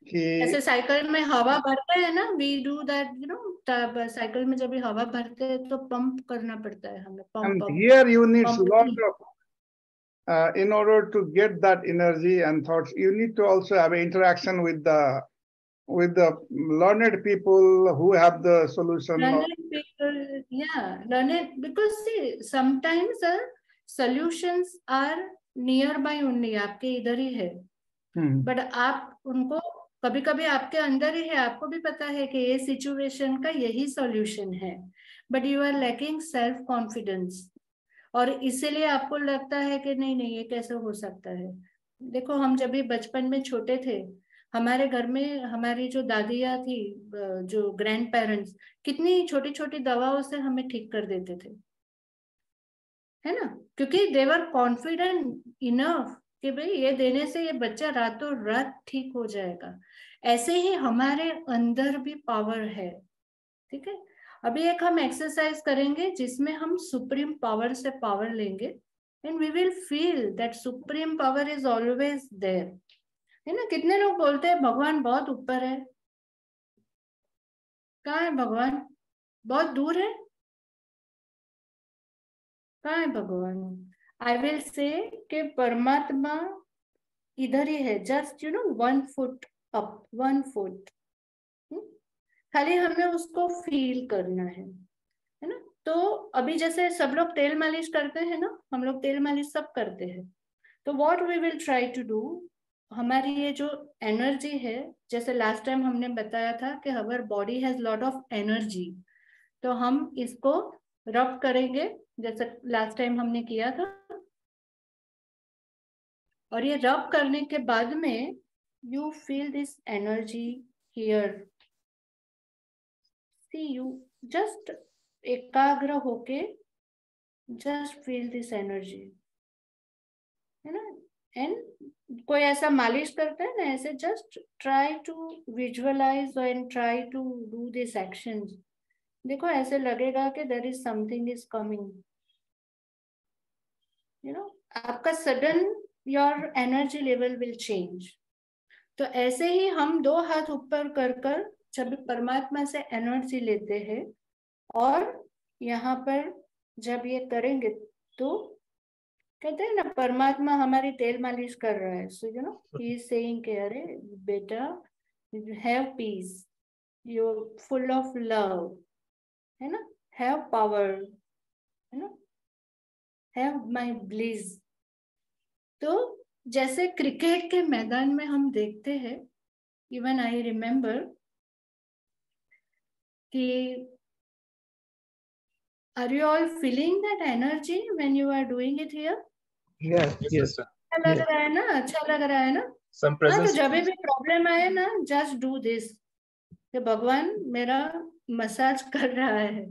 ऐसे साइकिल में हवा भरते हैं ना, we do that, you know, तब साइकिल में जब भी हवा भरते हैं तो पंप करना पड़ता है हमें, And pump. here you need a lot of, in order to get that energy and thoughts, you need to also have an interaction with the learned people who have the solution. Learned people, yeah, learned, because see, sometimes the solutions are nearby only, आपके इधर ही है, but आप उनको कभी कभी आपके अंदर ही है, आपको भी पता है कि ये सिचुएशन का यही सॉल्यूशन है, but you are lacking self confidence, और इसीलिए आपको लगता है कि नहीं नहीं ये कैसे हो सकता है। देखो, हम जब भी बचपन में छोटे थे, हमारे घर में हमारी जो दादियाँ थी, जो ग्रैंड पेरेंट्स, कितनी छोटी छोटी दवाओं से हमें ठीक कर देते थे, है ना, क्योंकि दे वर कॉन्फिडेंट इनफ कि भाई ये देने से ये बच्चा रातों रात ठीक हो जाएगा। ऐसे ही हमारे अंदर भी पावर है, ठीक है। अभी एक हम एक्सरसाइज करेंगे जिसमें हम सुप्रीम पावर से पावर लेंगे, and we will feel that supreme power is always there, है ना। कितने लोग बोलते हैं भगवान बहुत ऊपर है, कहाँ है भगवान? बहुत दूर है, कहाँ है भगवान? आई विल से कि परमात्मा इधर ही है, जस्ट 1 फुट अप, 1 फुट, खाली हमें उसको फील करना है ना। तो अभी जैसे सब लोग तेल मालिश करते हैं ना, हम लोग तेल मालिश सब करते हैं, तो what we will try to do, हमारी ये जो एनर्जी है, जैसे लास्ट टाइम हमने बताया था कि our body has lot of energy, तो हम इसको रब करेंगे जैसे लास्ट टाइम हमने किया था, और ये रब करने के बाद में you feel this energy here, see you just एकाग्र होके जस्ट फील दिस एनर्जी, है ना। एंड कोई ऐसा मालिश करता है ना, ऐसे just try to visualise and try to do this actions. देखो ऐसे लगेगा कि there is something is coming, you know, आपका sudden your energy level will change. तो ऐसे ही हम 2 हाथ ऊपर कर कर जब परमात्मा से एनर्जी लेते हैं और यहाँ पर जब ये करेंगे तो कहते हैं ना परमात्मा हमारी तेल मालिश कर रहा है. So you know he is saying कि अरे बेटा have piece, you full of love, है ना, हैव पावर, है ना, हैव माय ब्लिस. तो जैसे क्रिकेट के मैदान में हम देखते हैं, इवन आई रिमेम्बर कि are you all feeling that energy when you are doing it here? Yes, yes. अच्छा लग रहा है ना, अच्छा लग रहा है ना. हाँ, तो जब भी प्रॉब्लम आए ना, जस्ट डू दिस कि भगवान मेरा मसाज कर रहा है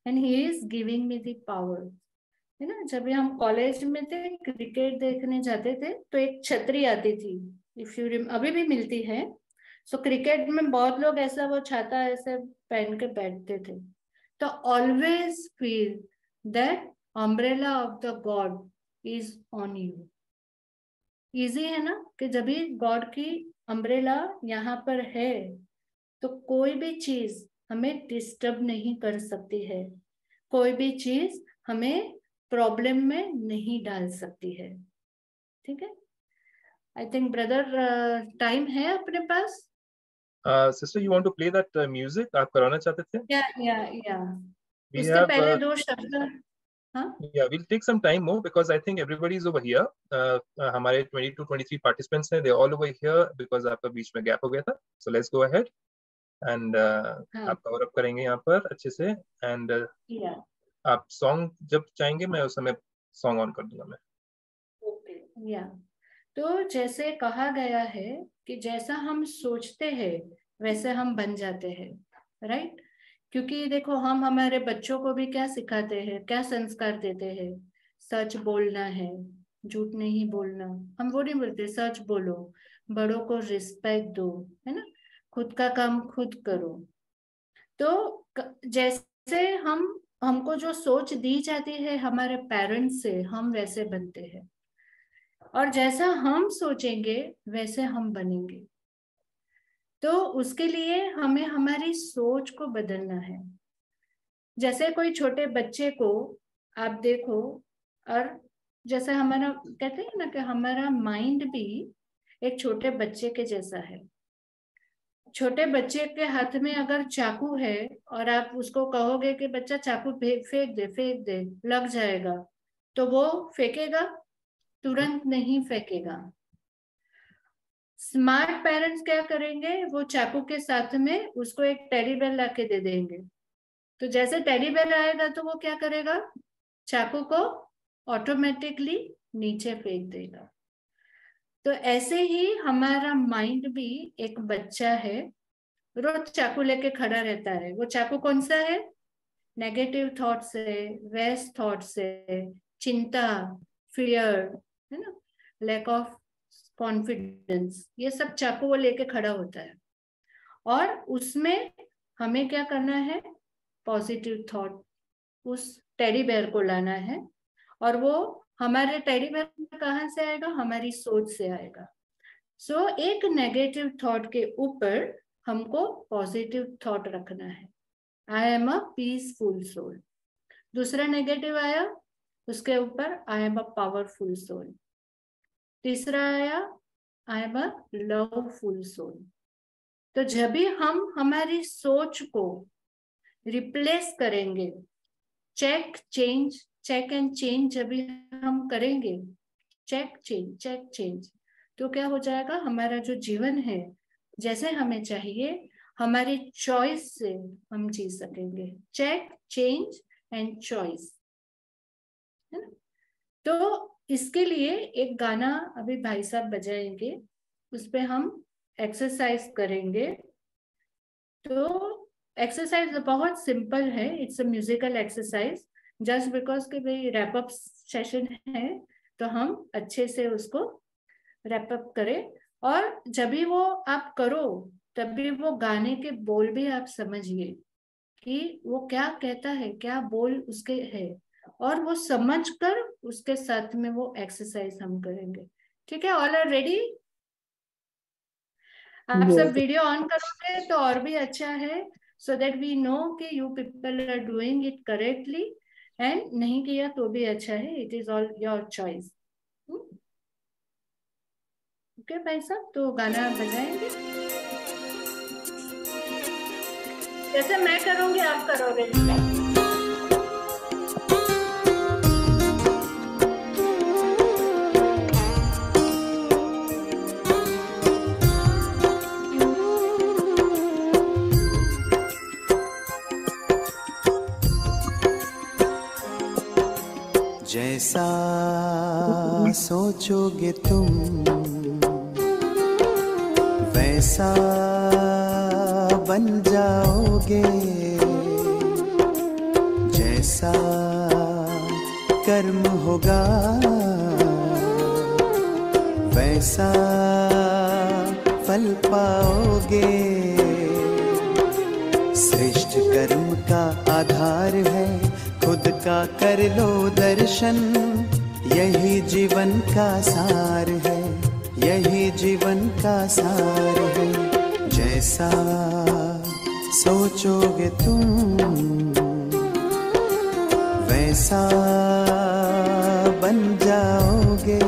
and he is giving me the power, है ना. जब भी हम कॉलेज में थे, क्रिकेट देखने जाते थे तो एक छतरी आती थी, इफ यू अभी भी मिलती है. सो क्रिकेट में बहुत लोग ऐसा वो छाता ऐसे पहन के बैठते थे. तो always feel that umbrella of the God is on you. Easy है ना कि जब भी गॉड की अम्ब्रेला यहाँ पर है तो कोई भी चीज हमें डिस्टर्ब नहीं कर सकती है, कोई भी चीज हमें प्रॉब्लम में नहीं डाल सकती है. ठीक है. आई थिंक ब्रदर टाइम है अपने पास. Sister, you want to play that music? आप कराना चाहते थे? या We उसके have, पहले 2 शब्द. हाँ. Yeah, we'll take some time more because I think everybody is over here. हमारे 22-23 participants हैं, they all over here because आपका बीच में gap हो गया था. So let's go ahead and आप cover up करेंगे यहाँ पर अच्छे से and आप song जब चाहेंगे मैं उस समय song on कर दूंगा मैं. ओके. या तो जैसे कहा गया है कि जैसा हम सोचते हैं वैसे हम बन जाते हैं, राइट. क्योंकि देखो हम हमारे बच्चों को भी क्या सिखाते हैं, क्या संस्कार देते हैं, सच बोलना है, झूठ नहीं बोलना. हम वो नहीं बोलते, सच बोलो, बड़ों को रिस्पेक्ट दो, है ना, खुद का काम खुद करो. तो जैसे हमको जो सोच दी जाती है हमारे पेरेंट्स से, हम वैसे बनते हैं और जैसा हम सोचेंगे वैसे हम बनेंगे. तो उसके लिए हमें हमारी सोच को बदलना है. जैसे कोई छोटे बच्चे को आप देखो, और जैसे हमारा कहते हैं ना कि हमारा माइंड भी एक छोटे बच्चे के जैसा है. छोटे बच्चे के हाथ में अगर चाकू है और आप उसको कहोगे कि बच्चा चाकू फेंक दे लग जाएगा, तो वो फेंकेगा? तुरंत नहीं फेंकेगा. स्मार्ट पेरेंट्स क्या करेंगे, वो चाकू के साथ में उसको एक टेडी बेयर लाके दे देंगे. तो जैसे टेडी बेयर आएगा तो वो क्या करेगा, चाकू को ऑटोमेटिकली नीचे फेंक देगा. तो ऐसे ही हमारा माइंड भी एक बच्चा है, रोज चाकू लेके खड़ा रहता है. वो चाकू कौन सा है? नेगेटिव थॉट से, वेस्ट थॉट से, चिंता, फियर, है ना, लैक ऑफ कॉन्फिडेंस, ये सब चाकू वो लेके खड़ा होता है. और उसमें हमें क्या करना है, पॉजिटिव थॉट उस टेडी बेयर को लाना है. और वो हमारे टेडी बेयर कहाँ से आएगा, हमारी सोच से आएगा. सो एक नेगेटिव थॉट के ऊपर हमको पॉजिटिव थॉट रखना है, I am a peaceful soul. दूसरा नेगेटिव आया, उसके ऊपर I am a powerful soul. तीसरा आया, I am a loveful soul. तो जब भी हम हमारी सोच को रिप्लेस करेंगे, चेक एंड चेंज जब भी हम करेंगे, चेक चेंज, तो क्या हो जाएगा, हमारा जो जीवन है जैसे हमें चाहिए, हमारी चॉइस से हम जी सकेंगे. चेक चेंज एंड चॉइस, है ना. तो इसके लिए एक गाना अभी भाई साहब बजाएंगे, उस पे हम एक्सरसाइज करेंगे. तो एक्सरसाइज बहुत सिंपल है, it's a musical exercise. Just because के भाई रैप अप सेशन है तो हम अच्छे से उसको रैप अप करें, और जब भी वो आप करो तभी वो गाने के बोल भी आप समझिए कि वो क्या कहता है, क्या बोल उसके है, और वो समझ कर उसके साथ में वो एक्सरसाइज हम करेंगे। ठीक है, ऑल आर रेडी? आप सब वीडियो ऑन करोगे तो और भी अच्छा है, सो दैट वी नो कि you people are doing it correctly, and नहीं किया तो भी अच्छा है, it is all your choice. Okay भाई साहब, तो गाना बजाएंगे, जैसे मैं करूंगी आप करोगे। जैसा सोचोगे तुम वैसा बन जाओगे, जैसा कर्म होगा वैसा फल पाओगे। श्रेष्ठ कर्म का आधार है खुद का कर लो दर्शन, यही जीवन का सार है, यही जीवन का सार है। जैसा सोचोगे तुम वैसा बन जाओगे,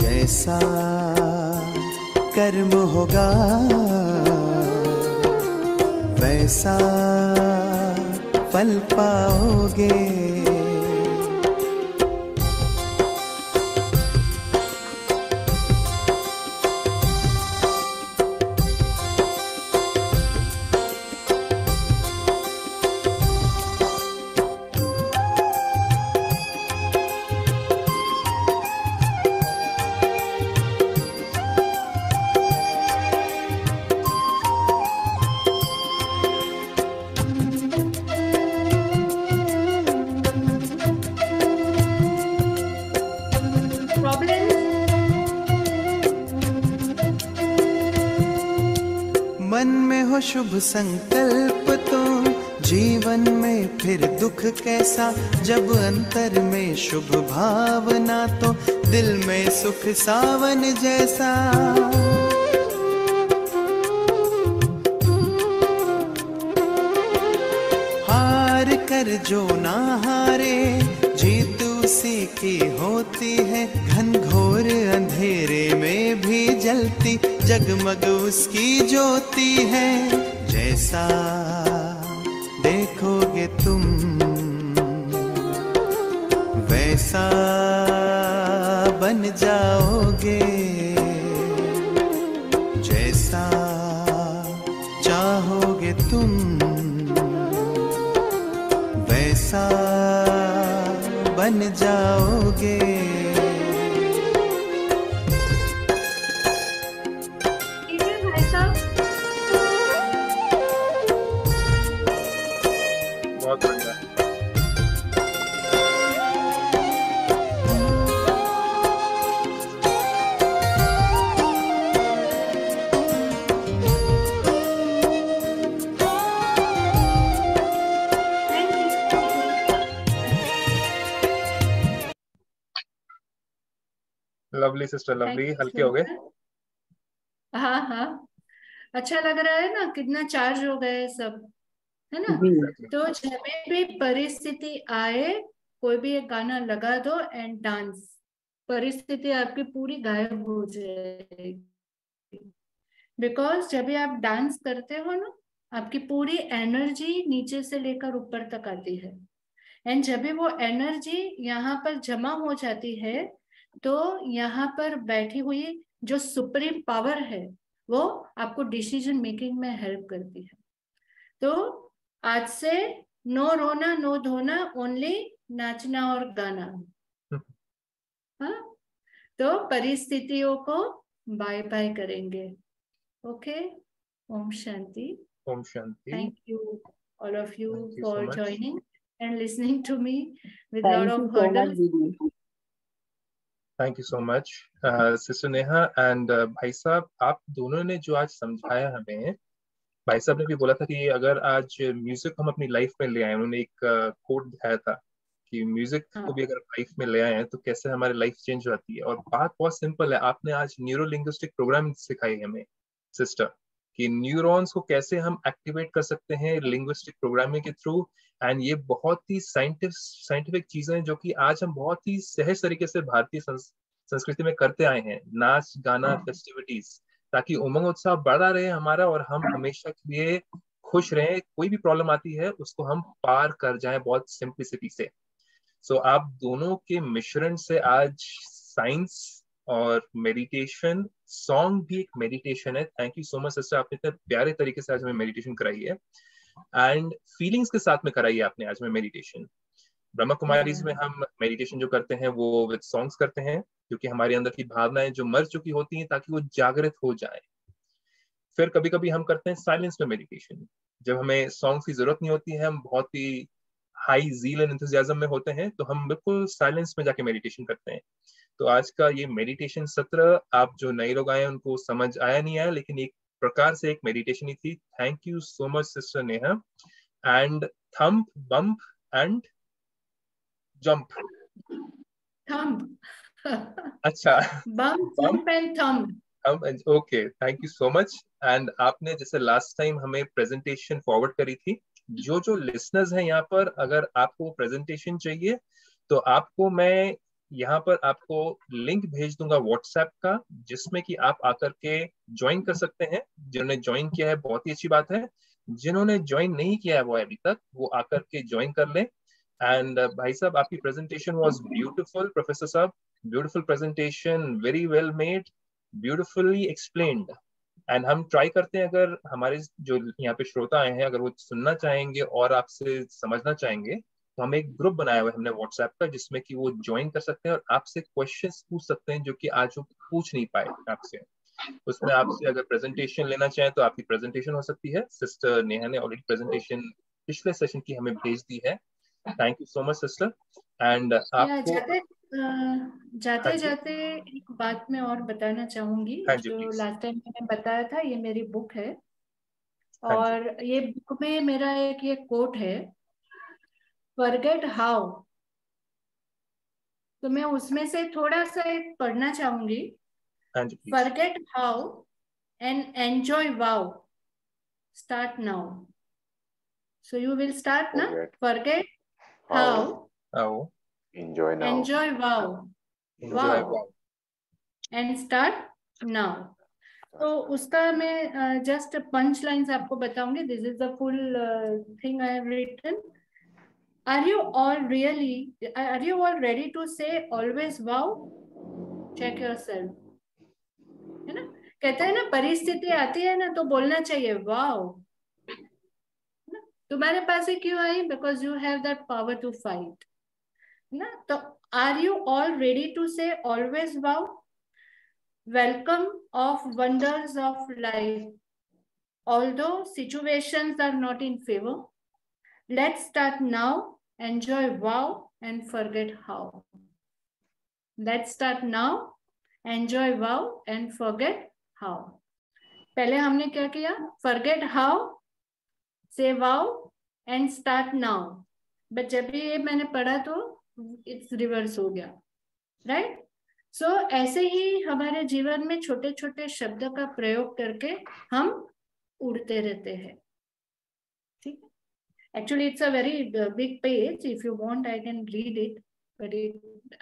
जैसा कर्म होगा वैसा फल पाओगे। मन में हो शुभ संकल्प तो जीवन में फिर दुख कैसा, जब अंतर में शुभ भावना तो दिल में सुख सावन जैसा। हार कर जो ना हारे जीत उसी की होती है, घनघोर अंधेरे में भी जलती जगमग उसकी ज्योति है। जैसा देखोगे तुम वैसा बन जाओगे, जैसा चाहोगे तुम वैसा बन जाओगे। बहुत बढ़िया। लवली सिस्टर, लवली, हल्के हो गए? हाँ हाँ, अच्छा लग रहा है ना, कितना चार्ज हो गए सब, है ना? तो जब भी परिस्थिति आए कोई भी एक गाना लगा दो एंड डांस, परिस्थिति आपकी पूरी गायब हो जाएगी। बिकॉज जब भी आप डांस करते हो ना, आपकी पूरी एनर्जी नीचे से लेकर ऊपर तक आती है, एंड जब भी वो एनर्जी यहाँ पर जमा हो जाती है तो यहाँ पर बैठी हुई जो सुप्रीम पावर है वो आपको डिसीजन मेकिंग में हेल्प करती है। तो आज से नो रोना नो धोना, ओनली नाचना और गाना। हाँ, तो परिस्थितियों को बाय बाय करेंगे। Okay, Om Shanti. Om Shanti. Thank you all of you Thank you so for much. joining and listening to me with Thank lot you of so much, hurdles. Didi. Thank you so much sister Neha and भाई साहब, आप दोनों ने जो आज समझाया हमें, भाई साहब ने भी बोला था कि अगर आज म्यूजिक हम अपनी लाइफ में ले आए, उन्होंने एक कोट दिखाया था कि म्यूजिक को भी अगर लाइफ में ले आए हैं तो कैसे हमारी लाइफ चेंज हो जाती है। और बात बहुत सिंपल है, आपने आज न्यूरो लिंग्विस्टिक प्रोग्रामिंग सिखाई हमें सिस्टर, कि न्यूरॉन्स को कैसे हम एक्टिवेट कर सकते हैं लिंग्विस्टिक प्रोग्रामिंग के थ्रू। एंड ये बहुत ही साइंटिफिक चीजें हैं जो कि आज हम बहुत ही सहज तरीके से भारतीय संस्कृति में करते आए हैं, नाच गाना फेस्टिविटीज, ताकि उमंग उत्साह बढ़ा रहे हमारा और हम हमेशा के लिए खुश रहें। कोई भी प्रॉब्लम आती है उसको हम पार कर जाएं बहुत सिंप्लिसिटी से। सो आप दोनों के मिश्रण से आज साइंस और मेडिटेशन, सॉन्ग भी एक मेडिटेशन है। Thank you so much sister, आपने इतने प्यारे तरीके से आज हमें मेडिटेशन कराई है एंड फीलिंग्स के साथ में कराई है आपने आज में मेडिटेशन। ब्रह्मा कुमारीज में हम मेडिटेशन जो करते हैं वो विद सॉन्ग्स करते हैं, क्योंकि हमारे अंदर की भावनाएं जो मर चुकी होती हैं ताकि वो जागृत हो जाए। फिर कभी कभी हम करते हैं साइलेंस में मेडिटेशन, जब हमें सॉन्ग्स की जरूरत नहीं होती है, हम बहुत ही हाई ज़ील एंड एंथुसियाज्म में होते हैं, तो हम बिल्कुल साइलेंस में जाके मेडिटेशन करते हैं। तो आज का ये मेडिटेशन सत्र, आप जो नए लोग आए उनको समझ आया नहीं आया, लेकिन एक प्रकार से एक मेडिटेशन ही थी। Thank you so much sister Neha. And thumb, bump and jump, thumb. अच्छा bump, jump and thumb. Okay, thank you so much. And आपने जैसे लास्ट टाइम हमें प्रेजेंटेशन फॉरवर्ड करी थी, जो लिसनर्स हैं यहाँ पर, अगर आपको प्रेजेंटेशन चाहिए तो आपको मैं यहाँ पर आपको लिंक भेज दूंगा व्हाट्सएप का, जिसमें कि आप आकर के ज्वाइन कर सकते हैं। जिन्होंने ज्वाइन किया है बहुत ही अच्छी बात है, जिन्होंने ज्वाइन नहीं किया है वो अभी तक, वो आकर के ज्वाइन कर लें। एंड भाई साहब, आपकी प्रेजेंटेशन वाज ब्यूटीफुल, प्रोफेसर साहब, beautiful presentation, very well made, beautifully explained. And हम ट्राई करते हैं, अगर हमारे जो यहाँ पे श्रोता आए हैं अगर वो सुनना चाहेंगे और आपसे समझना चाहेंगे, तो हम एक ग्रुप बनाया हुआ है हमने व्हाट्सएप का, जिसमें कि वो ज्वाइन कर सकते हैं और आपसे क्वेश्चंस पूछ सकते हैं जो कि आज वो पूछ नहीं पाए आपसे। उसमें आपसे अगर प्रेजेंटेशन लेना चाहें तो आपकी प्रेजेंटेशन हो सकती है। सिस्टर नेहा ने ऑलरेडी प्रेजेंटेशन पिछले सेशन की हमें भेज दी है। Thank you so much sister. And आपको जाते जाते एक बात मैं और बताना चाहूंगी। जो लास्ट टाइम मैंने बताया था, ये मेरी बुक है और ये बुक में मेरा एक ये कोट है, फॉरगेट हाउ। तो मैं उसमें से थोड़ा सा एक पढ़ना चाहूंगी। Forget how and enjoy wow, start now. So you will start ना, forget how, enjoy now, enjoy wow and start now। तो उसका मैं जस्ट पंच लाइन्स आपको बताऊंगी। This is the full thing I have written. Are you all ready to say always wow? Check yourself। है ना, कहते हैं ना, परिस्थिति आती है ना तो बोलना चाहिए वाओ। तुम्हारे पास ही क्यों आई? Because you have that power to fight ना। तो are you all ready to say always wow? Welcome of wonders of life, although situations are not in favor, let's start now, enjoy wow and forget how। Let's start now, enjoy wow and forget how। पहले हमने क्या किया? forget how, say wow and start now। But जब भी ये मैंने पढ़ा तो इट्स रिवर्स हो गया, राइट? सो ऐसे ही हमारे जीवन में छोटे छोटे शब्द का प्रयोग करके हम उड़ते रहते हैं। ठीक है, actually it's a very big page, if you want I can read it, but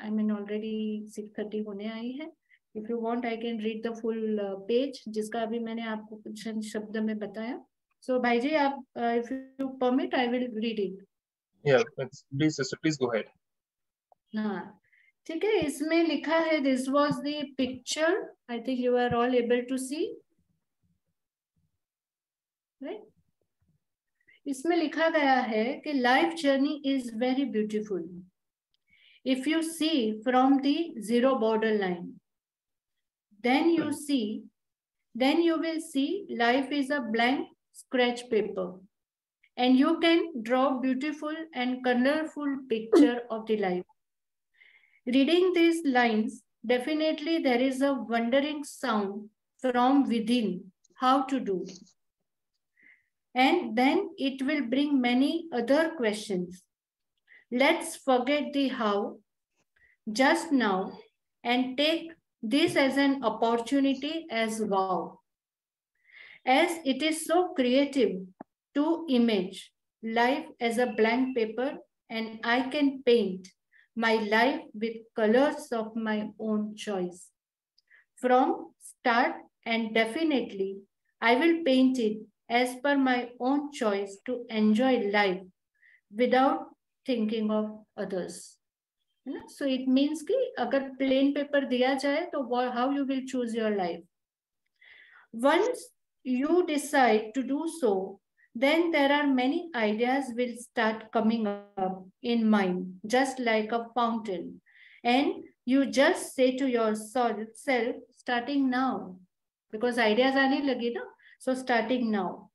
I mean already 6:30 होने आई है। If you want I can read the full page, जिसका अभी मैंने आपको कुछ शब्द में बताया। सो भाई जी, आप if you permit I will read it. Yeah, please sister, please go ahead। हाँ ठीक है, इसमें लिखा है, this was the picture, I think you are all able to see, right? इसमें लिखा गया है कि life journey is very beautiful if you see from the zero border line, then you will see life is a blank scratch paper and you can draw beautiful and colorful picture of the life। Reading these lines definitely there is a wondering sound from within how to do. And then it will bring many other questions. Let's forget the how just now and take this as an opportunity as wow. As it is so creative to image life as a blank paper, and I can paint my life with colors of my own choice. From start, and definitely I will paint it as per my own choice to enjoy life without thinking of others. So it means कि अगर plain paper दिया जाए तो how you will choose your life. Once you decide to do so, then there are many ideas will start coming up in mind, just like a fountain. And you just say to yourself, starting now, because ideas aane lagi na, so starting now.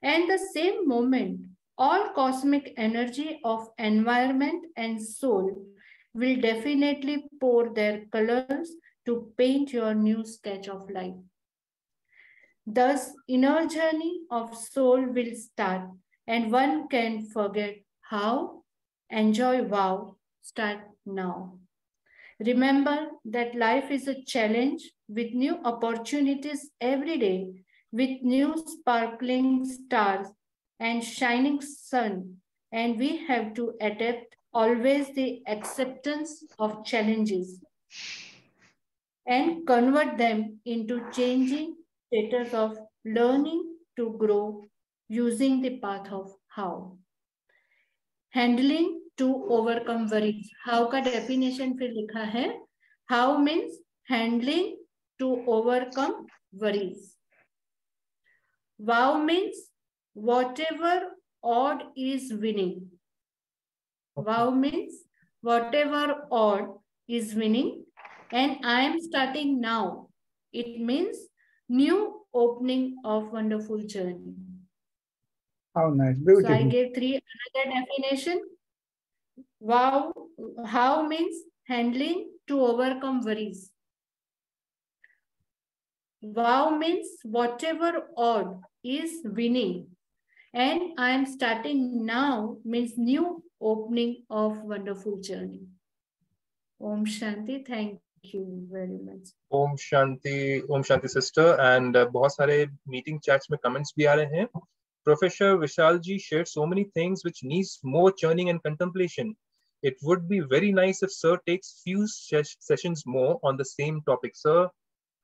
And the same moment, all cosmic energy of environment and soul will definitely pour their colors to paint your new sketch of life. Thus, inner journey of soul will start, and one can forget how, enjoy wow, start now. Remember that life is a challenge with new opportunities every day, with new sparkling stars and shining sun, and we have to adapt always the acceptance of challenges and convert them into changing status of learning to grow using the path of how. Handling to overcome worries. How का definition फिर लिखा है? How means handling to overcome worries. Wow means whatever odd is winning. Wow means whatever odd is winning, and I am starting now. It means new opening of wonderful journey. How nice, beautiful. So I gave another definition. Wow, how means handling to overcome worries. Wow means whatever odd is winning, and I am starting now means new opening of wonderful journey. Om Shanti, thank you very much. Om Shanti sister, and बहुत सारे meeting chats में comments भी आ रहे हैं. Professor Vishal ji shared so many things which needs more churning and contemplation. It would be very nice if sir takes few sessions more on the same topic. Sir,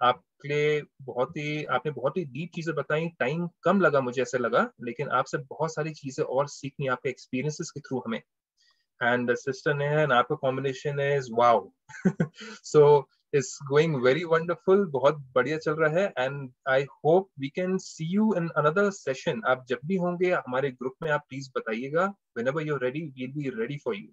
आपने बहुत ही deep चीजें बताई. Time कम लगा मुझे ऐसे लगा, लेकिन आपसे बहुत सारी चीजें और सीखनी आपके experiences के through हमें. And the sister Neha and आपका combination is wow. So it's going very wonderful, बहुत बढ़िया चल रहा है, and I hope we can see you in another session. आप जब भी होंगे हमारे ग्रुप में आप प्लीज बताइएगा. Whenever you're ready, we'll be ready for you.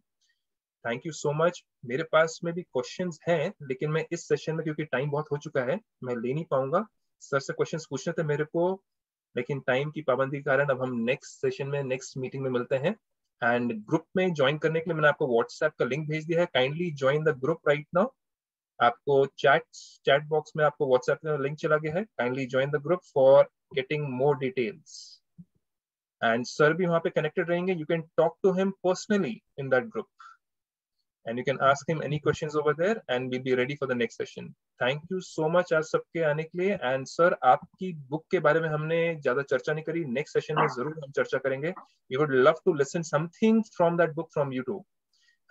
Thank you so much. मेरे पास में भी questions हैं, लेकिन मैं इस सेशन में क्योंकि टाइम बहुत हो चुका है, मैं ले नहीं पाऊंगा. सर से questions पूछने थे मेरे को, लेकिन टाइम की पाबंदी के कारण अब हम नेक्स्ट सेशन में नेक्स्ट मीटिंग में मिलते हैं. एंड ग्रुप में ज्वाइन करने के लिए मैंने आपको व्हाट्सएप का लिंक भेज दिया है. Kindly join the group right now. आपको चैट बॉक्स में आपको व्हाट्सएप का लिंक चला गया है. Kindly join the group for getting more details. And sir भी वहां पे कनेक्टेड रहेंगे. You can talk to him personally in that group and you can ask him any questions over there and we'll be ready for the next session. Thank you so much आज सबके आने के लिए. And sir, आपकी book के बारे में हमने ज्यादा चर्चा नहीं करी. नेक्स्ट सेशन में जरूर हम चर्चा करेंगे. We would love to listen something from that book from you too.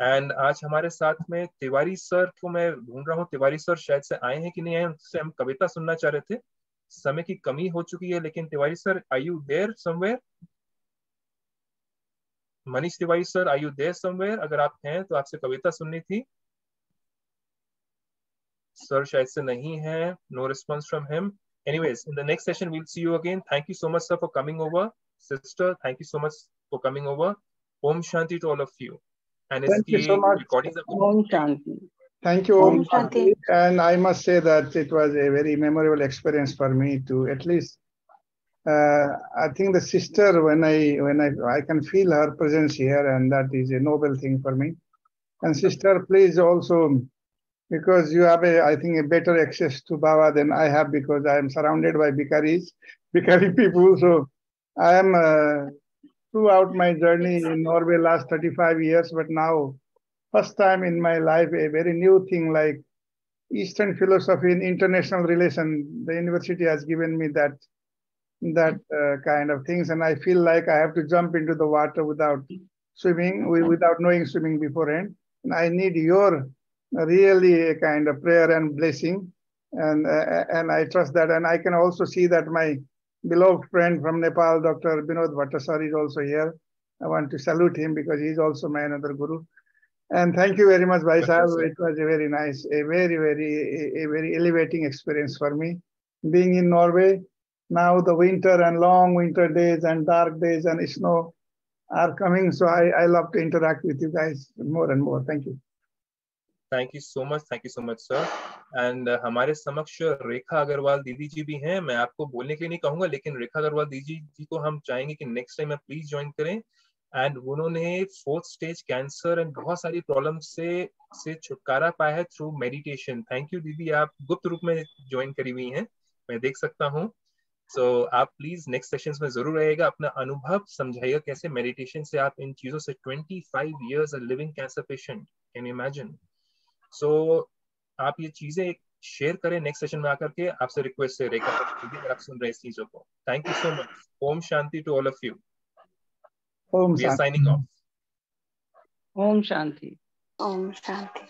And आज हमारे साथ में तिवारी सर को मैं ढूंढ रहा हूँ. तिवारी सर शायद से आए हैं कि नहीं आए. उनसे हम कविता सुनना चाह रहे थे. समय की कमी हो चुकी है, लेकिन Tiwari sir, are you there somewhere? Manish Tiwari sir, are you there somewhere? अगर आप हैं तो आपसे कविता सुननी थी. सर शायद से नहीं है. No response from him. Anyways, in the next session we'll see you again. Thank you so much sir for coming over. Sister, thank you so much for coming over. Om Shanti to all of you. And इसकी recordings Om Shanti. Thank you, Om Shanti. And I must say that it was a very memorable experience for me to at least. I think the sister, when I can feel her presence here, and that is a noble thing for me. And sister, please also because you have I think a better access to Baba than I have, because I am surrounded by Bikari people. So I am throughout my journey in Norway last 35 years, but now first time in my life a very new thing like Eastern philosophy in international relation. The university has given me that kind of things, and I feel like I have to jump into the water without swimming, without knowing swimming beforehand. And I need your really a kind of prayer and blessing, and I trust that. And I can also see that my beloved friend from Nepal, Dr. Binod Bhattasar, is also here. I want to salute him because he's also my another guru. And thank you very much, Bhai Sahab. It was a very nice, a very elevating experience for me. Being in Norway, now the winter and long winter days and dark days and snow are coming. So I love to interact with you guys more and more. Thank you. Thank you so much, sir. And हमारे समक्ष रेखा अग्रवाल दीदी जी भी हैं. मैं आपको बोलने के लिए नहीं कहूँगा, लेकिन रेखा अग्रवाल दीदी जी को हम चाहेंगे कि नेक्स्ट टाइम आप प्लीज ज्वाइन करें. एंड उन्होंने 4th स्टेज कैंसर एंड बहुत सारी प्रॉब्लम से छुटकारा पाया है थ्रू मेडिटेशन. थैंक यू दीदी, आप गुप्त रूप में ज्वाइन करी हुई हैं, मैं देख सकता हूँ. सो आप प्लीज नेक्स्ट सेशंस में जरूर रहेगा, अपना अनुभव समझाइएगा कैसे मेडिटेशन से आप इन चीजों से 25 years a living cancer patient, can you imagine. So आप ये चीजें शेयर करें नेक्स्ट सेशन में आकर के. आपसे रिक्वेस्ट है रेखा दीदी, अगर आप सुन रहे हैं इस चीजों को. Thank you so much. Om Shanti to all of you. Om We are Shanti. signing off. Om Shanti. Om Shanti.